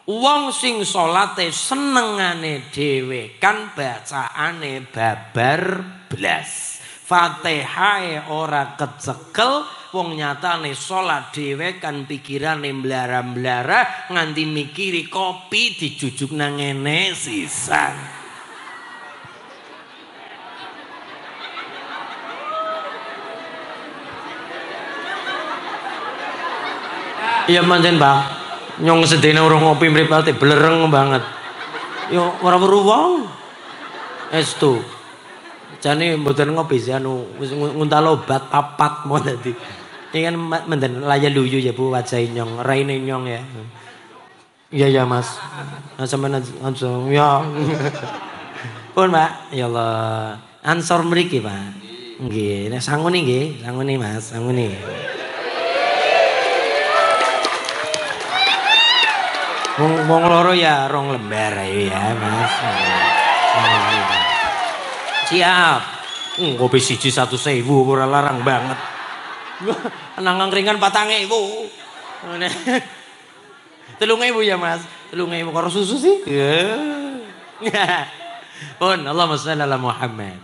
Wong sing salate senengane dhewe kan bacaane babar blas. Fatihae ora kecekel wong nyatane salat dhewe kan pikirane mblara-mblara nganti mikiri kopi dijujuk nang ngene sisan. Iya pancen Bang. Nyong sedene urung ngopi mripate blereng banget. Yo ora weruh wong. Estu. Jane mboten ngopi sih anu wis nguntal obat papat mau dadi. Iki kan menden laya luyu ya Bu wajah nyong, raine nyong ya. Iya ya Mas. Nah sampean langsung ya. Pun Pak, ya Allah. Ansor mriki Pak. Nggih, nek sangune nggih, sangune Mas, sangune. Wong loro ya rong lembar ayo ya Mas. Siap. Kopi siji 1.000 ora larang banget. Nang angkringan 4.000. 3.000 ya Mas. 3.000 karo susu sih. Pun Allahumma shalli ala Muhammad.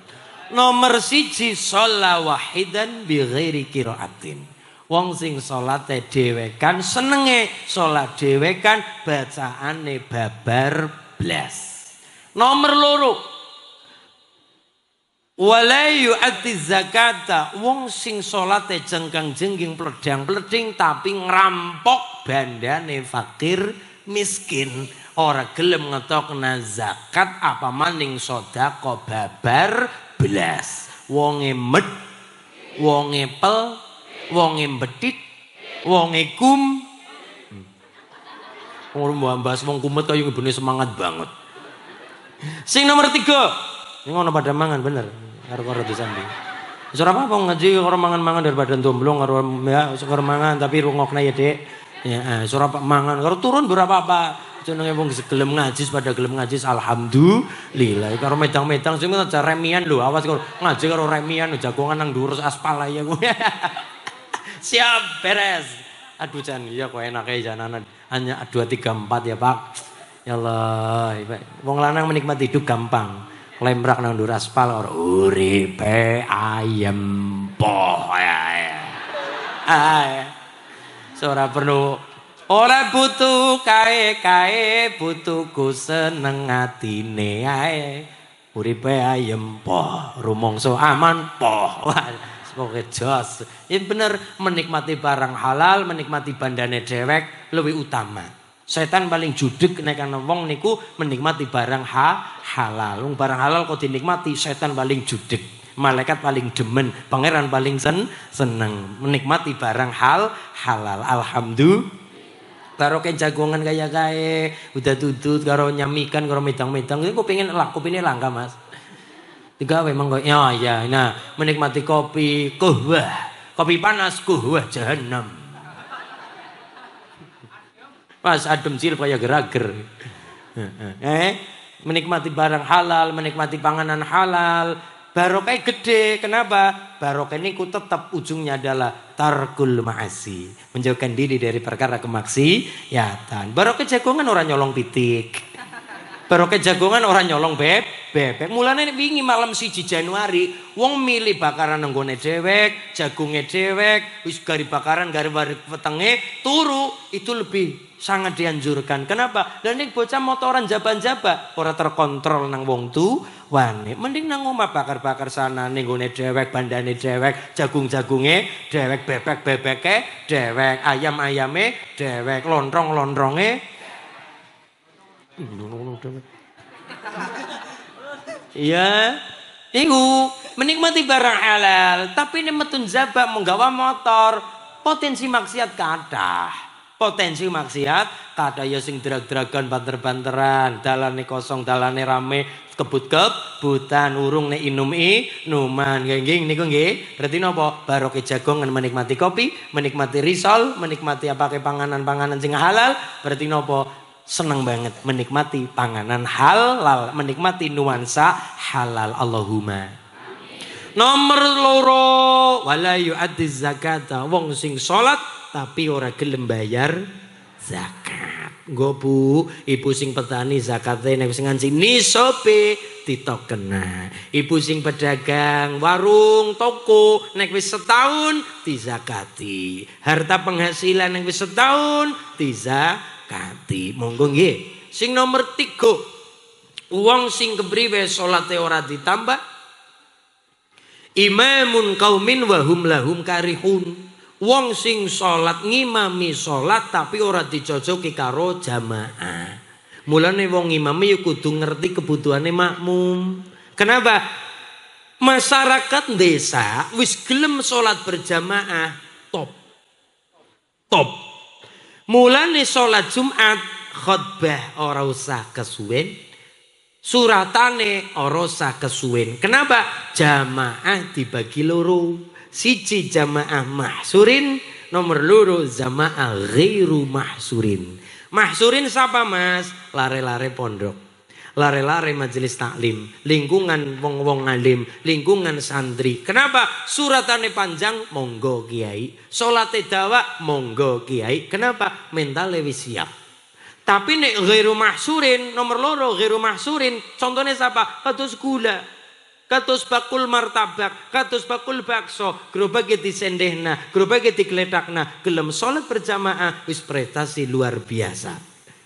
Nomor 1 shalla wahidan bi ghairi qiraatin. Wong sing salate dhewekan senenge salat dhewekan bacaane babar blas. Nomor 2 wala yu'ti zakata. Wong sing salate jengkang-jengking pledang-pleding tapi ngrampok bandane fakir miskin ora gelem ngetokna zakat apa maning sedekah babar blas. Wonge med wonge pel wonge mbedhit, wonge kum. Ora mbahas wong kumet kaya ibune semangat banget. Sing nomor 3. Ini ngono pada mangan bener, karo-karo disambi. Wis ora apa-apa ngaji karo mangan-mangan daripada domblong karo ya karo mangan tapi rungokna ya, Dek. Ya, wis ora mangan karo turun berapa apa. Jenenge wong gelem ngaji pada gelem ngaji alhamdulillah. Karo medang-medang sing aja remian lho, awas karo ngaji karo remian jagongan nang dhuwur aspal ya. Siap beres. Aduh Jan iya kok enake janan hanya 2 3 4 ya Pak. Ya Allah, wong lanang menikmati hidup gampang. Lembrak nang dhuwur aspal karo uripe ayem poh ya. Ora perlu ora butuh kae butuhku seneng atine ae. Uripe ayem poh, rumangsa aman poh. Pokoke jos. Ya bener menikmati barang halal, menikmati bandane dewek lebih utama. Setan paling judeg nek ana wong niku menikmati barang halal. Wong barang halal kok dinikmati, setan paling judeg. Malaikat paling demen, pangeran paling seneng menikmati barang halal. Alhamdulillah. Karo jagongan kaya udah tutut karo nyamikan karo medang-medang iku pengen lah kupine langka Mas. Digawe monggo. Ya. Nah, menikmati kopi kuhwah. Kopi panas kuhwah jahanam. Pas adem cil kaya gerager. Menikmati barang halal, menikmati panganan halal, barokah gede. Kenapa? Barokah ini ku tetap ujungnya adalah tarkul ma'asi, menjauhkan diri dari perkara kemaksiatan. Barokah jagongan orang nyolong pitik. Barokah jagongan orang nyolong bebek. Mulane wingi malam 1 Januari wong milih bakaran nenggone dewek, jagunge dewek, wis gari bakaran gari wetenge turu, itu lebih sangat dianjurkan. Kenapa? Dan ini bocah motoran jaba-jaba, ora terkontrol nang wong tuwane. Mending nang omah bakar-bakar sana nenggone dewek, bandane dewek, jagung-jagunge dewek, bebek-bebeke dewek, ayam-ayame dewek, lontrong-lontronge. Iya, iku menikmati barang halal, tapi ini metun jabak menggawa motor, potensi maksiat kathah. Potensi maksiat kathah ya sing drag-dragan banter-banteran, dalane kosong, dalane rame, kebut-kebutan, urung nek inuman, nggih niku nggih. Berarti napa? Barokah jagongan menikmati kopi, menikmati risol, menikmati apake panganan-panganan sing halal, berarti napa? Senang banget menikmati panganan halal, menikmati nuansa halal. Allahumma. Nomor loro, wala yu'addi zakata, wong sing salat tapi ora gelem bayar zakat. Nggo Bu, ibu sing petani zakate nek sing nganci nisobe ditokena. Ibu sing pedagang warung toko nek wis setahun dizakati. Harta penghasilan nek wis setahun dizakati. Monggo nggih. Sing nomor 3, wong sing kepriwe salate ora ditambah, imamun qaumin wa hum lahum karihun. Wong sing salat ngimami salat tapi ora dicocoki karo jamaah. Mulane wong ngimami ya kudu ngerti kebutuhane makmum. Kenapa? Masyarakat desa wis gelem salat berjamaah top. Mulane salat Jumat khotbah ora usah kesuwen, suratane ora usah kesuwen. Kenapa? Jamaah dibagi loro. Siji jamaah mahsurin, nomor loro jamaah ghairu mahsurin. Mahsurin siapa Mas? Lare-lare pondok, lare-lare majelis taklim, lingkungan wong-wong alim, lingkungan santri. Kenapa? Suratane panjang, monggo kiai. Salate dawa, monggo kiai. Kenapa? Mentale wis siap. Tapi nek ghairu mahsurin, nomor loro ghairu mahsurin, contohnya siapa? Kados gula, kados bakul martabak, kados bakul bakso, gerobake disendehna, gerobake digledakna, gelem salat berjamaah wis prestasi luar biasa.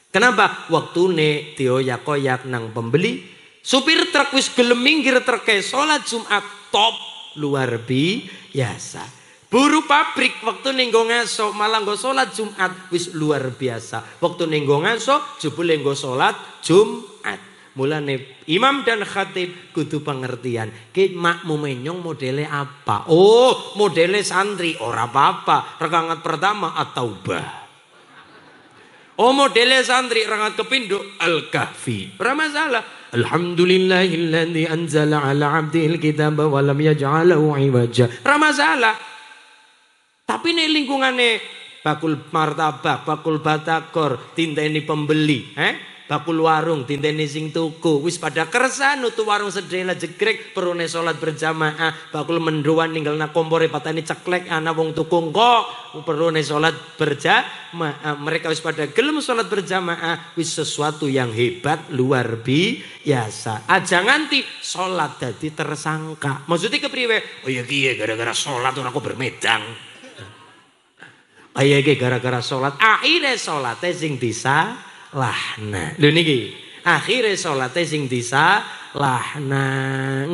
Kenapa? Waktune dioyak-oyak nang pembeli, supir truk wis gelem minggir treke salat Jumat top luar biasa. Buru pabrik waktu nenggo ngaso malah nggo salat Jumat wis luar biasa. Waktu nenggo ngaso jebule nggo salat Jumat. Mulane imam dan khatib kudu pengertian. Ki makmume nyong modele apa? Oh, modele santri ora apa-apa. Rakaat pertama at-taubah. Oh, modele santri rakaat kepindho al-kahfi. Ora masalah. Alhamdulillahilladzi anzala 'ala 'abdihil kitaba wa lam yaj'alahu 'iwaja. Ora masalah. Tapi nek lingkungane bakul martabak, bakul batagor, tinteni pembeli, bakul warung tinteni sing tuku wis pada kersa nutu warung sedela jegrek perune salat berjamaah, bakul mendoan ninggalna kompore patani ceklek ana wong tuku kok perune salat berjamaah. Mereka wis pada gelem salat berjamaah, wis sesuatu yang hebat luar biasa. Aja nganti salat dadi tersangka. Maksudnya kepriwe? Oh ya kiye gara-gara salat ora kok bermedang. Ayo iki gara-gara salat akhire salate sing disalahna. Lho niki, akhire salate sing disalahna.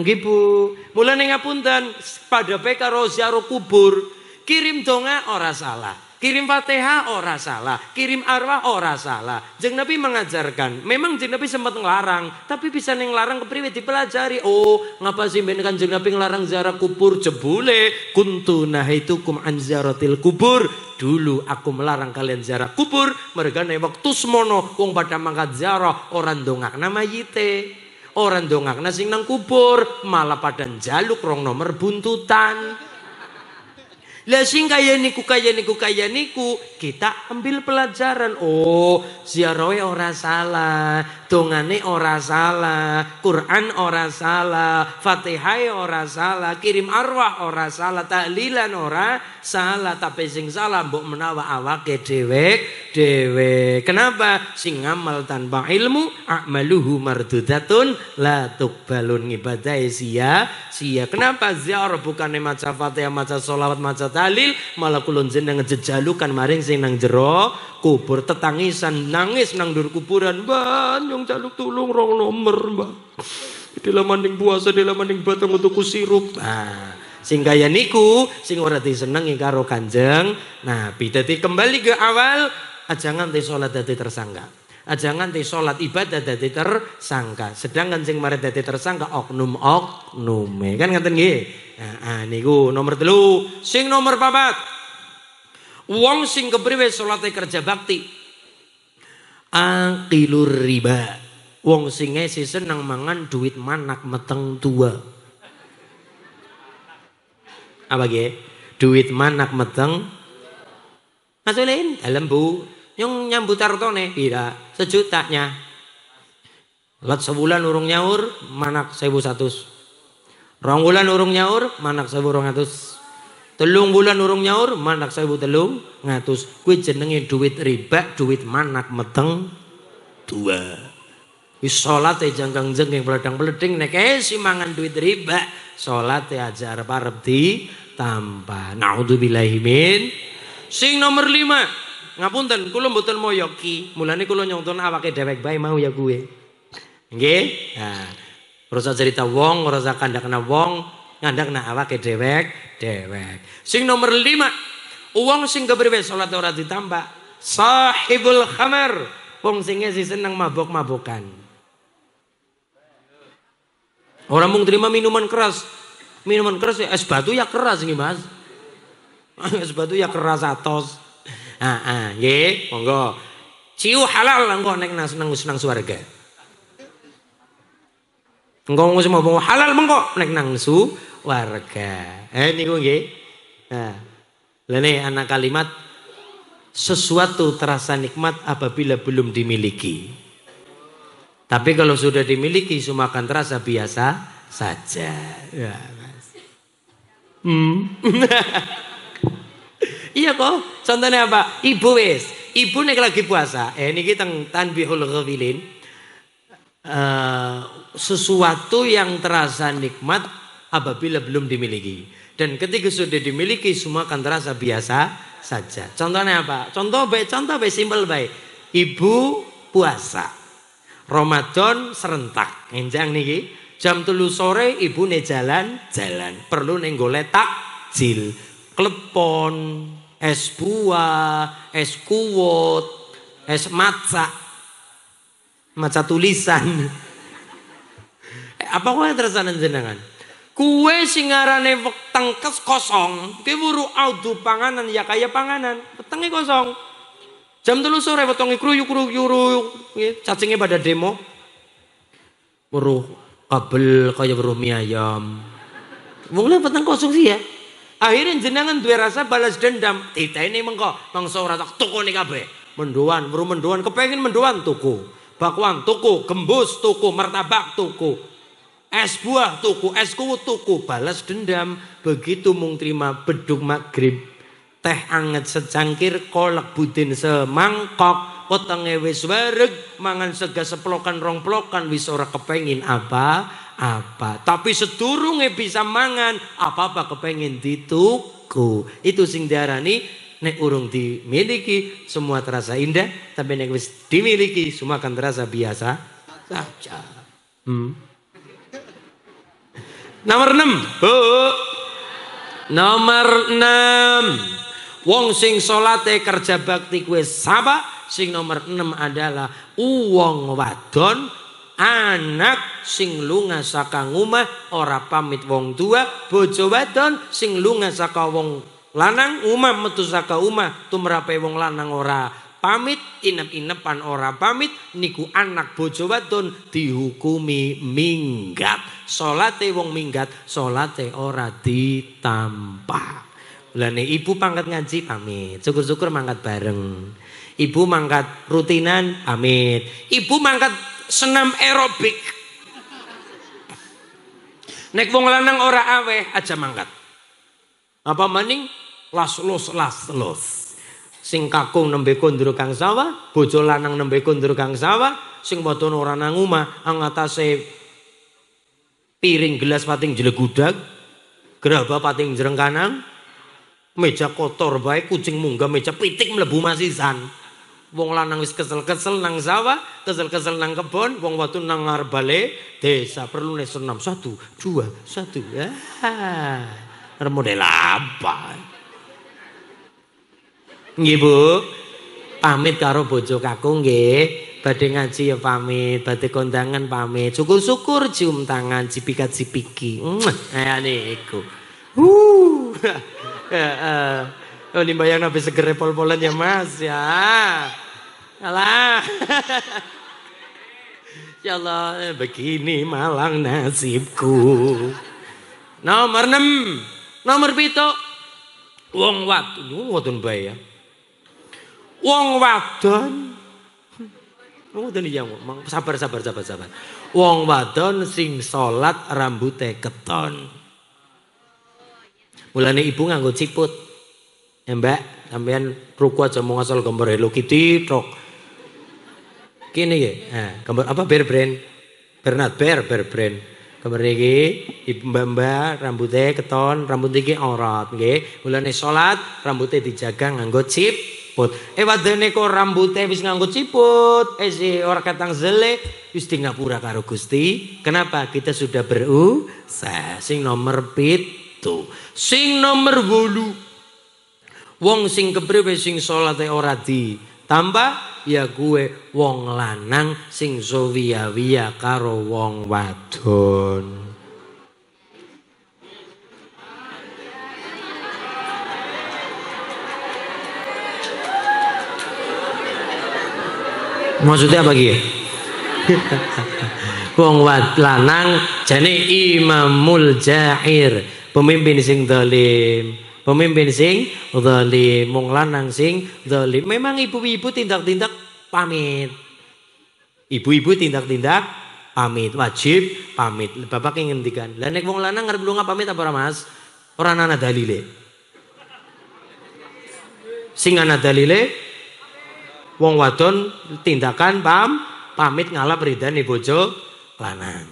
Nggih Bu. Mulane ngapunten, padhape karo ziarah kubur, kirim donga ora salah, kirim Fatihah ora salah, kirim arwah ora salah. Jeng Nabi mengajarkan, memang Jeng Nabi sempat ngelarang, tapi bisa ngelarang kepriwe dipelajari. Oh, ngapa sih ben Kanjeng Nabi ngelarang ziarah kubur? Jebule kuntu nahaitukum an ziyaratil kubur. Dulu aku melarang kalian ziarah kubur, mergane waktu semono wong pada mangkat ziarah orang dongakna mayite. Orang dongakna sing nang kubur, malah pada njaluk rong nomor buntutan. Lah sing kaya niku kita ambil pelajaran. Oh, ziarahe ora salah, dongane ora salah, Quran ora salah, Fatihah ora salah, kirim arwah ora salah, tahlilan ora salah, tapi sing salah mbok menawa awake dewek. Kenapa? Sing ngamal tanpa ilmu, a'maluhu mardudatun la tuqbalun, ngibadahe sia-sia. Kenapa ziarah bukannya maca Fatihah, maca sholawat, maca tahlil, malah kulon jenengan jejalukan maring sing nang jero kubur, tetangisan nangis nang dur kuburan, Mbah nyong jaluk tulung rong nomor Mbah, dalam maning puasa, dalam maning batang untuk sirup. Nah, sing kaya niku sing ora disenengi karo Kanjeng Nabi. Dadi kembali ke awal, aja nganti salat dadi tersangka, aja nganti salat ibadah dadi tersangka. Sedangkan sing mari dadi tersangka oknum-oknume, kan ngaten nggih. Nah, niku nomor 3. Sing nomor 4, wong sing kepriwe salate kerja bakti, aqilur riba, wong sing ngesi seneng mangan duit manak meteng tua. Apa nggih? Duit manak meteng ngasulin dalem Bu, nyong nyambut artone pira? 1 jutanya. Lat sebulan urung nyaur manak 1.100. 2 bulan urung nyaur manak 1.200. 3 bulan urung nyaur manak 1.300. Kuwi jenenge duit riba, duit manak meteng tua. Wis salate jangkang-jengking bledang-bleding nek si mangan duit riba, salate aja arep-arep ditambah. Naudzubillahi min. Sing nomor 5, ngapunten kula mboten moyoki, mulane kula nyonton awake dhewek bae mau ya kuwe. Nggih? Nah, ora cerita wong, ora kandakna wong, ngandakna awake dhewek. Sing nomor 5, wong sing kepriwe salat ora ditambah, sahibul khamar, wong sing seneng mabok-mabokan. Ora mung terima minuman keras ya, es batu ya keras nggih Mas. Es batu ya keras atos. Nggih, monggo. Ciu halal engko nek nang swarga. Engko wis mau halal mengko nek nang warga. Niku nggih. Nah, lene ana kalimat sesuatu terasa nikmat apabila belum dimiliki. Tapi kalau sudah dimiliki semua akan terasa biasa saja. Ya, Mas. Iya kok. Contohnya apa? Ibu nek lagi puasa. Niki teng tanbihul ghafilin. Sesuatu yang terasa nikmat apabila belum dimiliki, dan ketika sudah dimiliki semua akan terasa biasa saja. Contohnya apa? Contoh baik simpel baik. Ibu puasa Ramadan serentak enjang niki jam 3 sore ibune jalan perlu ning golek takjil, klepon, es buah, es kuwut, es maca tulisan. Apa kok terusanan jenengan? Kue sing ngarane weteng kosong, ki wuru audu panganan ya kaya panganan, wetenge kosong. Jam 3 sore wetenge kruyuk-kruyuk, cacingnya pada demo. Weruh kabel kaya weruh mie ayam. Wong le weteng kosong sih ya. Akhirnya jenengan duwe rasa balas dendam. Titene mengko mangsa ora tak tukune kabeh. Mendoan, weruh mendoan kepengin mendoan tuku. Bakwan tuku, gembus tuku, martabak tuku, es buah tuku, es kuwut tuku, balas dendam. Begitu mung terima beduk maghrib, teh anget secangkir, kolak budin semangkok, wetenge wis wareg, mangan sega seplokan rong plokan, wis ora kepengin apa-apa. Tapi sedurunge bisa mangan apa-apa kepengin dituku. Itu sing diarani nek urung dimiliki semua terasa indah, tapi nek wis dimiliki semua akan terasa biasa saja. Nomor 6. Bu. Nomor 6. Wong sing salate kerja bakti kuwi sapa? Sing nomor 6 adalah wong wadon anak sing lunga saka omah ora pamit wong tua, bojo wadon sing lunga saka wong lanang umah metu saka umah tumrape wong lanang ora pamit, inep-inepan ora pamit, niku anak bojo wadon dihukumi minggat. Salate wong minggat, salate ora ditampa. Lane ibu pangkat ngaji pamit, syukur-syukur mangkat bareng. Ibu mangkat rutinan pamit. Ibu mangkat senam aerobik. Nek wong lanang ora aweh aja mangkat. Apa maning las-los. Sing kakung nembe kondur kang sawah, bojo lanang nembe kondur kang sawah, sing wadon ora nang omah, angatase piring gelas pating jelegudag, gerabah pating jerengkanang, meja kotor bae kucing munggah meja pitik mlebu masisan. Wong lanang wis kesel-kesel nang sawah, kesel-kesel nang kebon, wong wadon nang ngarep bale desa perlu nek senam 1 2 1 ya. Model apa? Nggih Bu, pamit karo bojo kakung nggih. Badhe ngaji ya pamit, badhe kondangan pamit. Syukur-syukur cium tangan cipikat-cipiki. Niku. Oh ini bayang nabi seger pol-polan ya Mas ya. Alah. Ya Allah begini malang nasibku. Nomor 6. Nomor 7. Wong wadon bae ya. Wong wadon. Wadon iya sabar. Wong wadon sing salat rambute keton. Mulane ibu nganggo ciput. Ya Mbak, sampean ruku aja mau ngasal gambar Hello Kitty tok. Kene nggih. Nah, gambar apa Bear Brand? Bear Brand. Gambar iki ibu mbak rambutnya keton, rambut iki aurat nggih. Mulane salat rambutnya dijaga nganggo ciput. Wadone kok rambutnya wis nganggo ciput, si ora katang zele wis di ngapura karo Gusti. Kenapa? Kita sudah berusaha. Sing nomor 7. Sing nomor 8. Wong sing kepriwe sing salate ora ditambah ya gue wong lanang sing sowiya-wiya karo wong wadon. Maksudnya apa gitu? Wong lanang jane imamul jahir, pemimpin sing zalim. Pemimpin sing zalim, wong lanang sing zalim. Memang ibu-ibu tindak-tindak pamit. Ibu-ibu tindak-tindak pamit, wajib pamit. Bapak yang ngendikan. Lah nek wong lanang ngarep lunga pamit apa ora Mas? Ora ana dalile. Sing ana dalile wong wadon tindakan pamit ngalap ridane bojo lanang.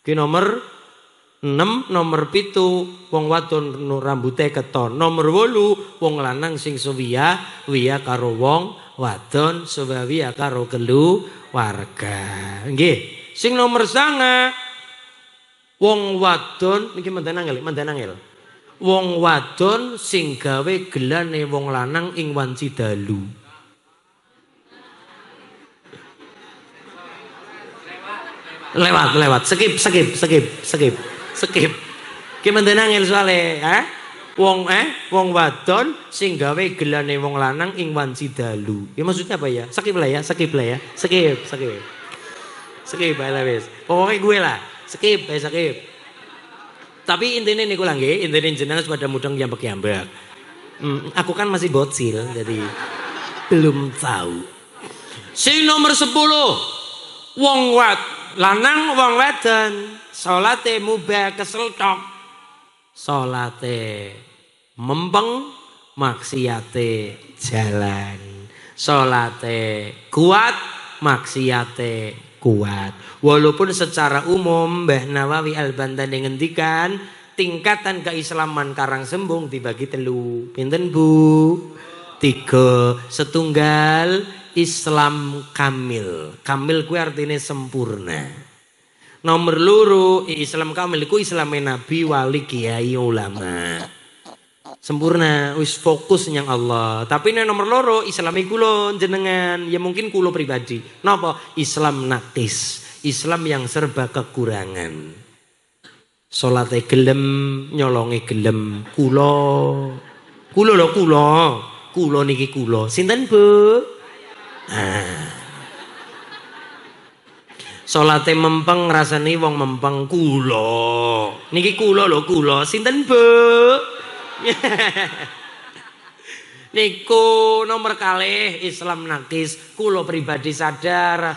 Ki nomor 6, nomor 7 wong wadon rambute keton. Nomor 8 wong lanang sing sewiya karo wong wadon, sewiya karo keluarga. Nggih. Sing nomor 9 wong wadon niki mandan angel. Wong wadon sing gawe gelane wong lanang ing wanci dalu. Lewat. Skip. Ki menten angel soale, Wong wadon sing gawe gelane wong lanang ing wanci dalu. Ya maksudnya apa ya? Skip lah ya. Skip ae wis. Pokoke gue lah. Skip. Tapi intine niku lah nggih, intine jenengan pada mudeng jambek-jambek. Aku kan masih bocil jadi belum tahu. Sing nomor 10 wong lanang wong wadon salate mubah kesel tok. Salate mempeng maksiate jalan. Salate kuat maksiate kuat. Walaupun secara umum Mbah Nawawi Al-Bantani ngendikan tingkatan keislaman Karangsembung dibagi 3. Pinten Bu? 3. Setunggal Islam kamil. Kamil kuwi artine sempurna. Nomor 2 Islam kamil iku Islame nabi, wali, kiai, ulama. Sempurna, wis fokus nyang Allah. Tapi nek nomor 2 Islame kula jenengan, ya mungkin kula pribadi. Napa? Islam naktis. Islam yang serba kekurangan. Salate gelem, nyolonge gelem. Kula niki kula. Sinten Bu? Salate mempeng rasane wong mempeng kula. Niki kula lho kula. Sinten, Bu? Niku nomor kalih Islam nakis. Kula pribadi sadar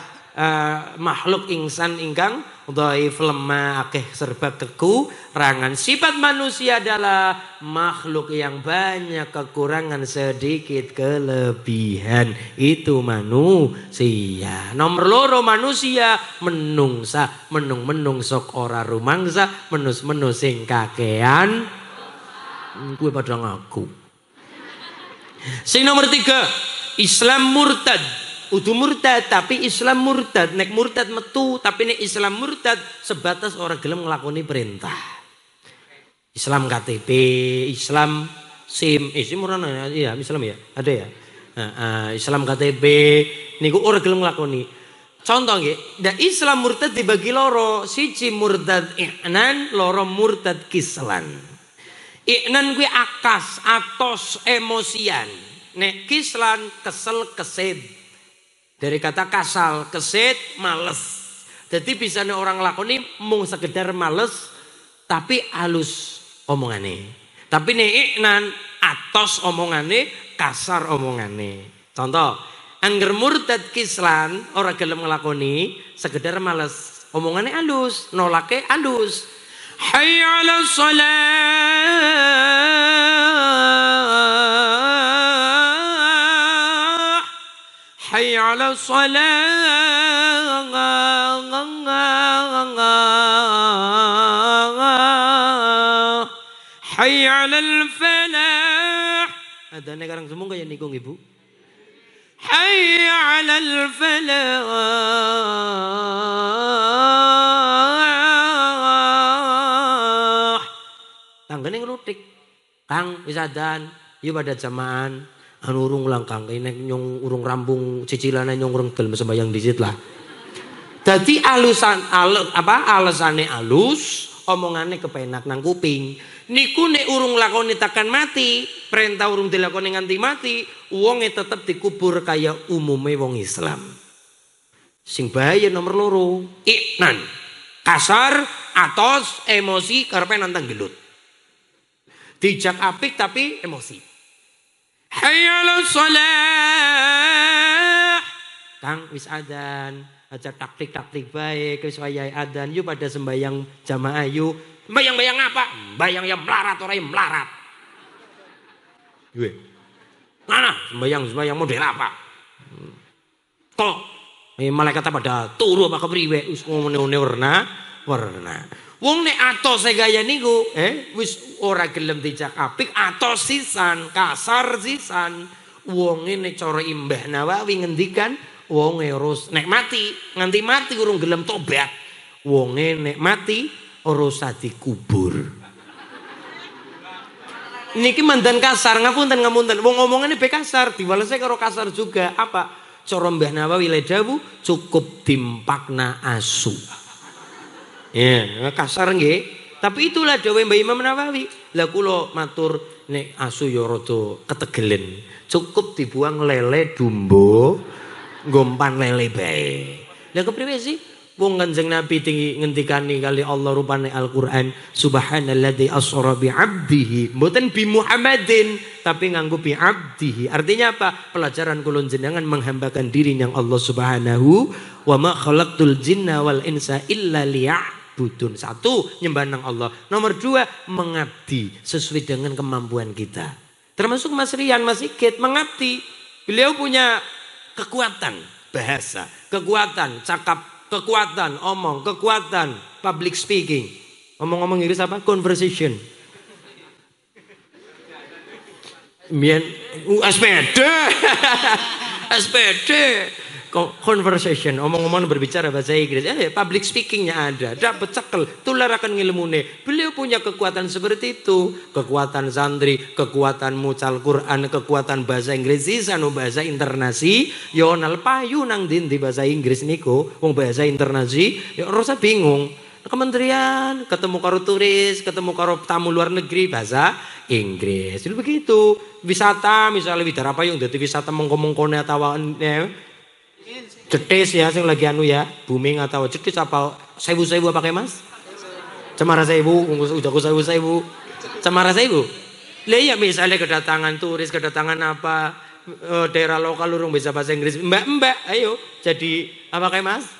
makhluk insan ingkang dhaif lemah akeh serba kekurangan. Sifat manusia adalah makhluk yang banyak kekurangan sedikit kelebihan. Itu manusia. Nomor loro manusia menungsa menung sok ora rumangsa menus sing kakean kuwi padha ngaku. Sing nomor 3 Islam murtad. Udu murtad tapi Islam murtad. Nek murtad metu tapi nek Islam murtad sebatas orang gelem nglakoni perintah. Islam KTP, Islam SIM, SIM ora ya, Islam ya, ada ya. Islam KTP niku ora gelem nglakoni. Contoh nggih, ndak Islam murtad dibagi loro, siji murtad i'nan, loro murtad kislan. I'nan kuwi atos emosian. Nek kislan kesel kesid. Dari kata kasal, keset, males. Jadi bisa orang lakoni mung sekedar males tapi halus omongane. Tapi nek nan atos omongane, kasar omongane. Contoh, angger murtad kislan ora gelem nglakoni, sekedar males. Omongane halus, nolake halus. Hayya 'alas shalah. Hayya 'alas shalah. Hayya 'alal falah. Adane karang semung kaya niku Ibu. Hayya 'alal falah. Tanggane nglutik. Kang wis adzan, yo pada jamaah. Anu urung langkang nek nyong urung rampung cicilane nyong urung gelem sembayang disit lah. Dadi alasane alus, omongane kepenak nang kuping. Niku nek urung lakoni tekan mati, perintah urung dilakoni nganti mati, wonge tetep dikubur kaya umume wong Islam. Sing bahaya nomor loro, i'nan. Kasar, atos, emosi karepe nantang gelut. Dijak apik tapi emosi. Hayya 'alas shalah. Kang wis adzan, aja taktik bae wis wayahe adzan, yuk pada sembayang jamaah yuk. Sembayang apa? Sembayang yang melarat ora yang melarat. Gue. Mana sembayang model apa? Kok malaikat pada turu apa kepriwe wis ngene warna. Wong nek atos gaya niku, wis ora gelem dijak apik, atos sisan, kasar sisan. Wonge nek cara Mbah Nawawi ngendikan, wonge harus nek mati, nganti mati urung gelem tobat. Wonge nek mati ora usah dikubur. Niki mandan kasar, ngapunten. Wong omongane be kasar, diwalese karo kasar juga. Apa? Cara Mbah Nawawi le dawuh cukup dimpakna asu. Ya, kasar nggih. Tapi itulah dawuh Mbah Imam Nawawi. Lah kula matur nek asu ya rada ketegelen. Cukup dibuang lele dumbo, ngompan lele bae. Lah kepriwe sih? Wong Kanjeng Nabi tinggi ngendikani kali Allah rupane Al-Qur'an, subhanalladzi asra bi 'abdihi, mboten bi Muhammadin, tapi nganggo bi 'abdihi. Artinya apa? Pelajaran kula jenengan menghambakan diri yang Allah Subhanahu wa ma khalaqtul jinna wal insa illa liya'budun. Satu, nyembah nang Allah. Nomor dua, mengabdi sesuai dengan kemampuan kita. Termasuk Mas Rian, Mas Sigit mengabdi. Beliau punya kekuatan bahasa, kekuatan cakap, kekuatan omong, kekuatan public speaking. Omong-omong Inggris apa? Conversation. SPD. SPD. Conversation. Omong-omong berbicara bahasa Inggris. Public speakingnya ada. Dapat cekel. Tular akan ngilmune. Beliau punya kekuatan seperti itu. Kekuatan santri, kekuatan mucal Quran, kekuatan bahasa Inggris. Sisanu bahasa internasi. Yonal payu nang di bahasa Inggris niku. Wong bahasa internasi. Ya rasa bingung. Kementerian, ketemu karo turis, ketemu karo tamu luar negeri, bahasa Inggris. Itu begitu. Wisata, misalnya Widara Payung, jadi wisata mengko-mengkone atau Cetis ya sing lagi anu ya, booming atau cetis apa 1000 apa kayak Mas? Cemara 1000, udah 1000. Cemara 1000. Lah iya misalnya kedatangan turis, kedatangan apa daerah lokal urung bisa bahasa Inggris. Mbak, ayo jadi apa kayak Mas?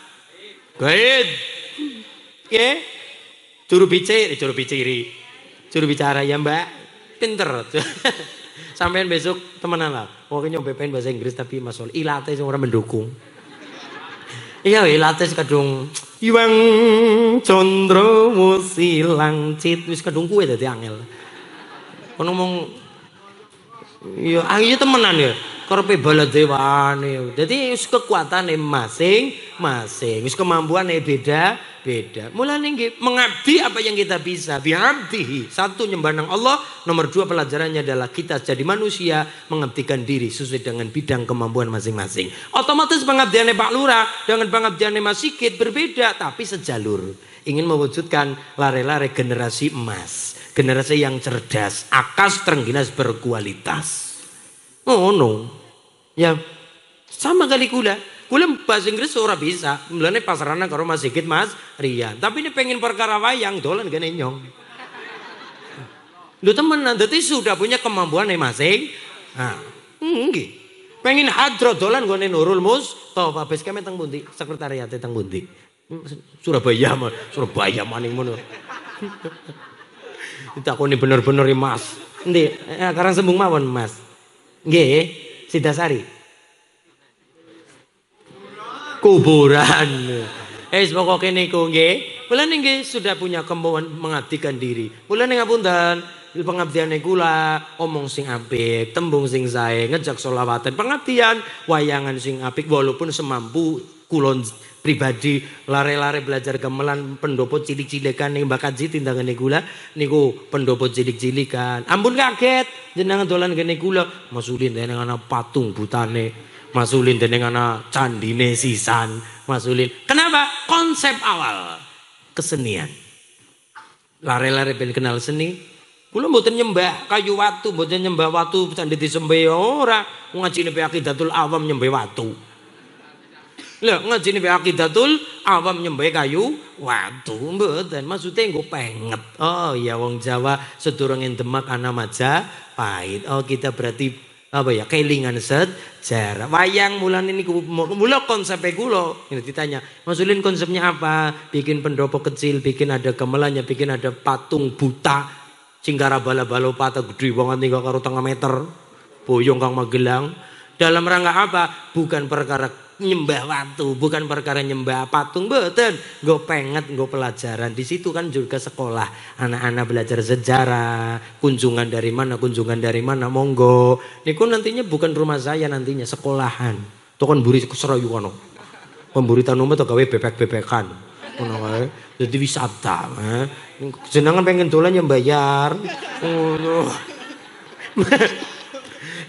Guide. Oke. Juru bicara ya Mbak. Pinter. Sampean besok temenan lah. Pokoknya nyoba pengen bahasa Inggris tapi Mas Sol ilate sing ora mendukung. Iya ilate kadung Iwang Condro musilang cit wis kadung kuwe dadi angel. Kono ngomong iya ayo temenan ya. Karepe baladewane. Dadi wis kekuatane masing-masing. Wis kemampuane beda-beda. Mulane nggih mengabdi apa yang kita bisa. Bi'abdihi. Satu nyembah nang Allah, nomor 2 pelajarannya adalah kita jadi manusia mengabdikan diri sesuai dengan bidang kemampuan masing-masing. Otomatis pengabdiannya Pak Lurah dengan pengabdiannya Mas Sigit berbeda tapi sejalur. Ingin mewujudkan lare-lare generasi emas, generasi yang cerdas, akas terengginas berkualitas. Oh no, ya sama kali kula bahasa Inggris ora bisa, mulane pasarana karo Mas Sigit Mas Rian. Tapi ini pengen perkara wayang dolan gene nyong. Lu temenan, dadi sudah punya kemampuan masing. Nah, nggih. Pengen hadro dolan gone Nurul Mustofa base camp teng pundi? Sekretariat teng pundi? Surabaya maning ngono. Ditakoni bener-bener Mas. Endi? Karang sembung mawon Mas. Nggih, Sidasari. Kuburan. Pokoke niku nggih. Mulane nggih sudah punya kemampuan mengabdikan diri. Mulane ngapunten, pengabdiane kula omong sing apik, tembung sing sae, ngejak selawatan, pengabdian, wayangan sing apik walaupun semampu kula pribadi lare-lare belajar gamelan pendopo cilik-cilikan ning Mbak Kaji tindangane kula niku pendopo cilik-cilikan. Ampun kaget jenengan dolan kene kula masulin dene ana patung butane, masulin dene ana candine sisan, masulin. Kenapa? Konsep awal kesenian. Lare-lare ben kenal seni. Kula mboten nyembah kayu watu, mboten nyembah watu candi disembah ora. Ngajine Aqidatul Awam nyembah watu. Lah ngajine Aqidatul Awam nyembah kayu watu mboten maksudnya nggo penget. Oh ya wong Jawa sedurunge Demak ana Majapahit. Oh kita berarti apa ya kelingan sejarah. Wayang mulane niku mula konsepnya kula. Ini ditanya, Mas Ulin konsepnya apa? Bikin pendopo kecil, bikin ada gamelannya, bikin ada patung buta. Cingkara bala-balo patah gede banget nih karo 3 meter. Boyong Kang Magelang. Dalam rangka apa? Bukan perkara nyembah watu, bukan perkara nyembah patung, mboten. Nggo penget, nggo pelajaran. Di situ kan juga sekolah. Anak-anak belajar sejarah, kunjungan dari mana, monggo. Niku nantinya bukan rumah saya nantinya, sekolahan. Itu kan buri serayu kono. Pemburitan umum itu gawe bebek-bebekan. Ngono kae. Jadi wisata, jenengan pengen dolan yang bayar. Ngono.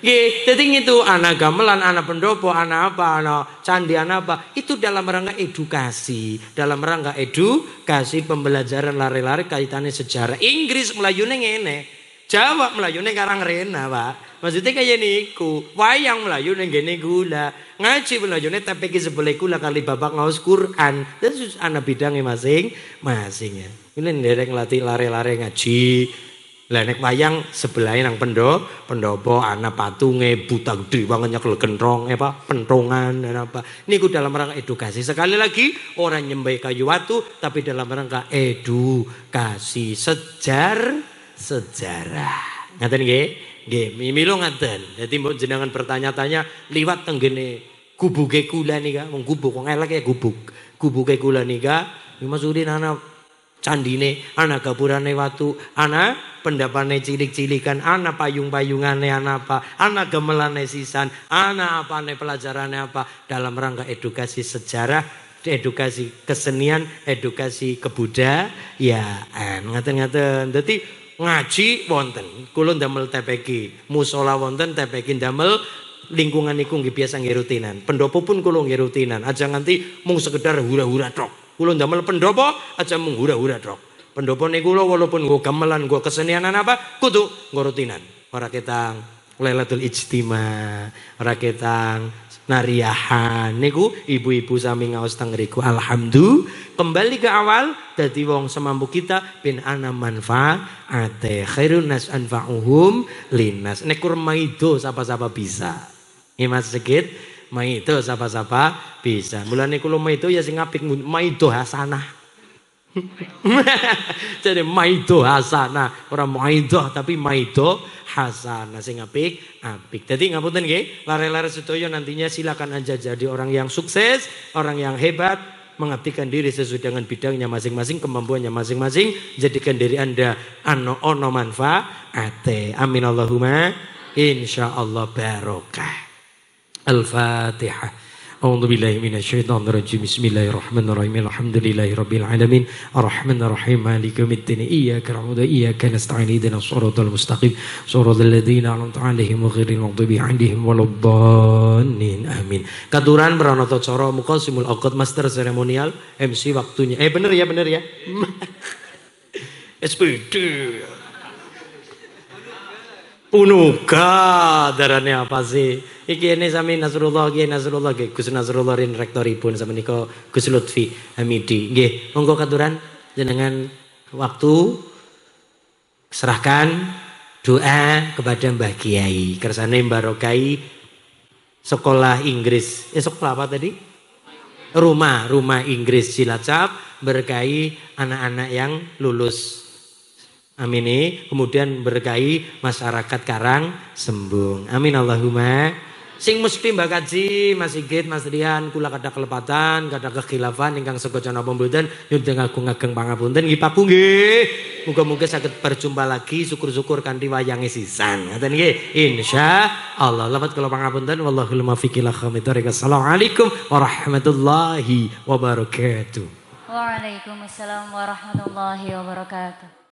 Nggih, dadi itu anak gamelan, anak pendopo, anak apa, anak candi, anak apa. Itu dalam rangka edukasi, dalam rangka edukasi pembelajaran lare-lare kaitannya sejarah. Inggris melayune ngene, Jawa melayune karang rena, Pak. Maksudnya kayak niku, wayang melayune ngene gula, ngaji melayune tapi ki sebelah kula kali babak ngaos Quran. Terus anak bidangnya masing-masing ya. Ini nderek latih lare-lare ngaji. Lah nek wayang sebelahnya nang pendopo anak patunge buta gede banget nyekel gentrong pentongan dan apa. Niku dalam rangka edukasi. Sekali lagi orang nyembah kayu watu tapi dalam rangka edukasi sejarah. Ngaten nggih? Nggih, mimilo ngaten. Dadi mbok jenengan bertanya-tanya liwat tenggene gubuke kula nika, wong gubuk wong elek ya gubuk. Gubuke kula nika maksudin ana candine, ana gapurane watu, ana pendapane cilik-cilikan, ana payung-payungane, ana apa, ana gamelane sisan, ana apane pelajarane apa dalam rangka edukasi sejarah, edukasi kesenian, edukasi kebudayaan. Ngaten-ngaten. Dadi ngaji wonten, kula ndamel TPQ, musala wonten TPQ ndamel lingkungan niku nggih biasa nggih rutinan. Pendopo pun kula nggih rutinan, aja nganti mung sekedar hura-hura tok. Kula ndamel pendopo aja mung hura-hura tok. Pendopo niku kula walaupun nggo gamelan, nggo kesenianan apa, kudu nggo rutinan. Ora ketang Lailatul Ijtima, raketang nariahan niku ibu-ibu sami ngaos teng ngriku. Alhamdulillah kembali ke awal dadi wong semampu kita bin ana manfaate khairun nas anfa'uhum linnas. Nek kur maido sapa-sapa bisa. Nggih Mas Sigit, maido sapa-sapa bisa. Mulane kula maido ya sing apik maido hasanah. Jadi maido hasanah, orang maido tapi maido hasanah sing apik. Jadi ngapunten nggih, lare-lare sedaya nantinya silakan aja jadi orang yang sukses, orang yang hebat, mengabdikan diri sesuai dengan bidangnya masing-masing, kemampuannya masing-masing, jadikan diri Anda ono manfaate. Amin Allahumma insyaallah barokah. Al-Fatihah. A'udzu billahi minasyaitonir rajim. Bismillahirrahmanirrahim. Alhamdulillahirabbil alamin. Arrahmanir rahim. Maliki yaumiddin. Iyyaka na'budu wa iyyaka nasta'in. Ihdinas shiratal mustaqim. Shiratal ladzina an'amta 'alaihim ghairil maghdubi 'alaihim waladdallin. Amin. Katuran Pranata Cara Muqasimul Aqd Master Seremonial MC waktunya. Bener ya. SPD. Unuka darane apa sih? Iki ini sami Nasrullah Gus Nasrullah rin rektoripun sama niko Gus Lutfi Hamidi. Nggih, monggo katuran jenengan waktu serahkan doa kepada Mbah Kiai kersane barokai sekolah Inggris. Sekolah apa tadi? Rumah Inggris Cilacap berkahi anak-anak yang lulus. Amin. Kemudian berkahi masyarakat Karang Sembung. Amin Allahumma. Sing mesti Mbak Kaji, Mas Sigit, Mas Rian, kula kada kelepatan, kada kekhilafan ingkang segojana pemboten nyuwun ageng pangapunten nggih Pak nggih. Muga-muga saged berjumpa lagi syukur-syukur kanthi wayange sisan. Ngaten nggih. Insyaallah. Lafat kula pangapunten wallahul muwaffiq ila aqwamit thoriq. Assalamualaikum warahmatullahi wabarakatuh. Waalaikumsalam warahmatullahi wabarakatuh.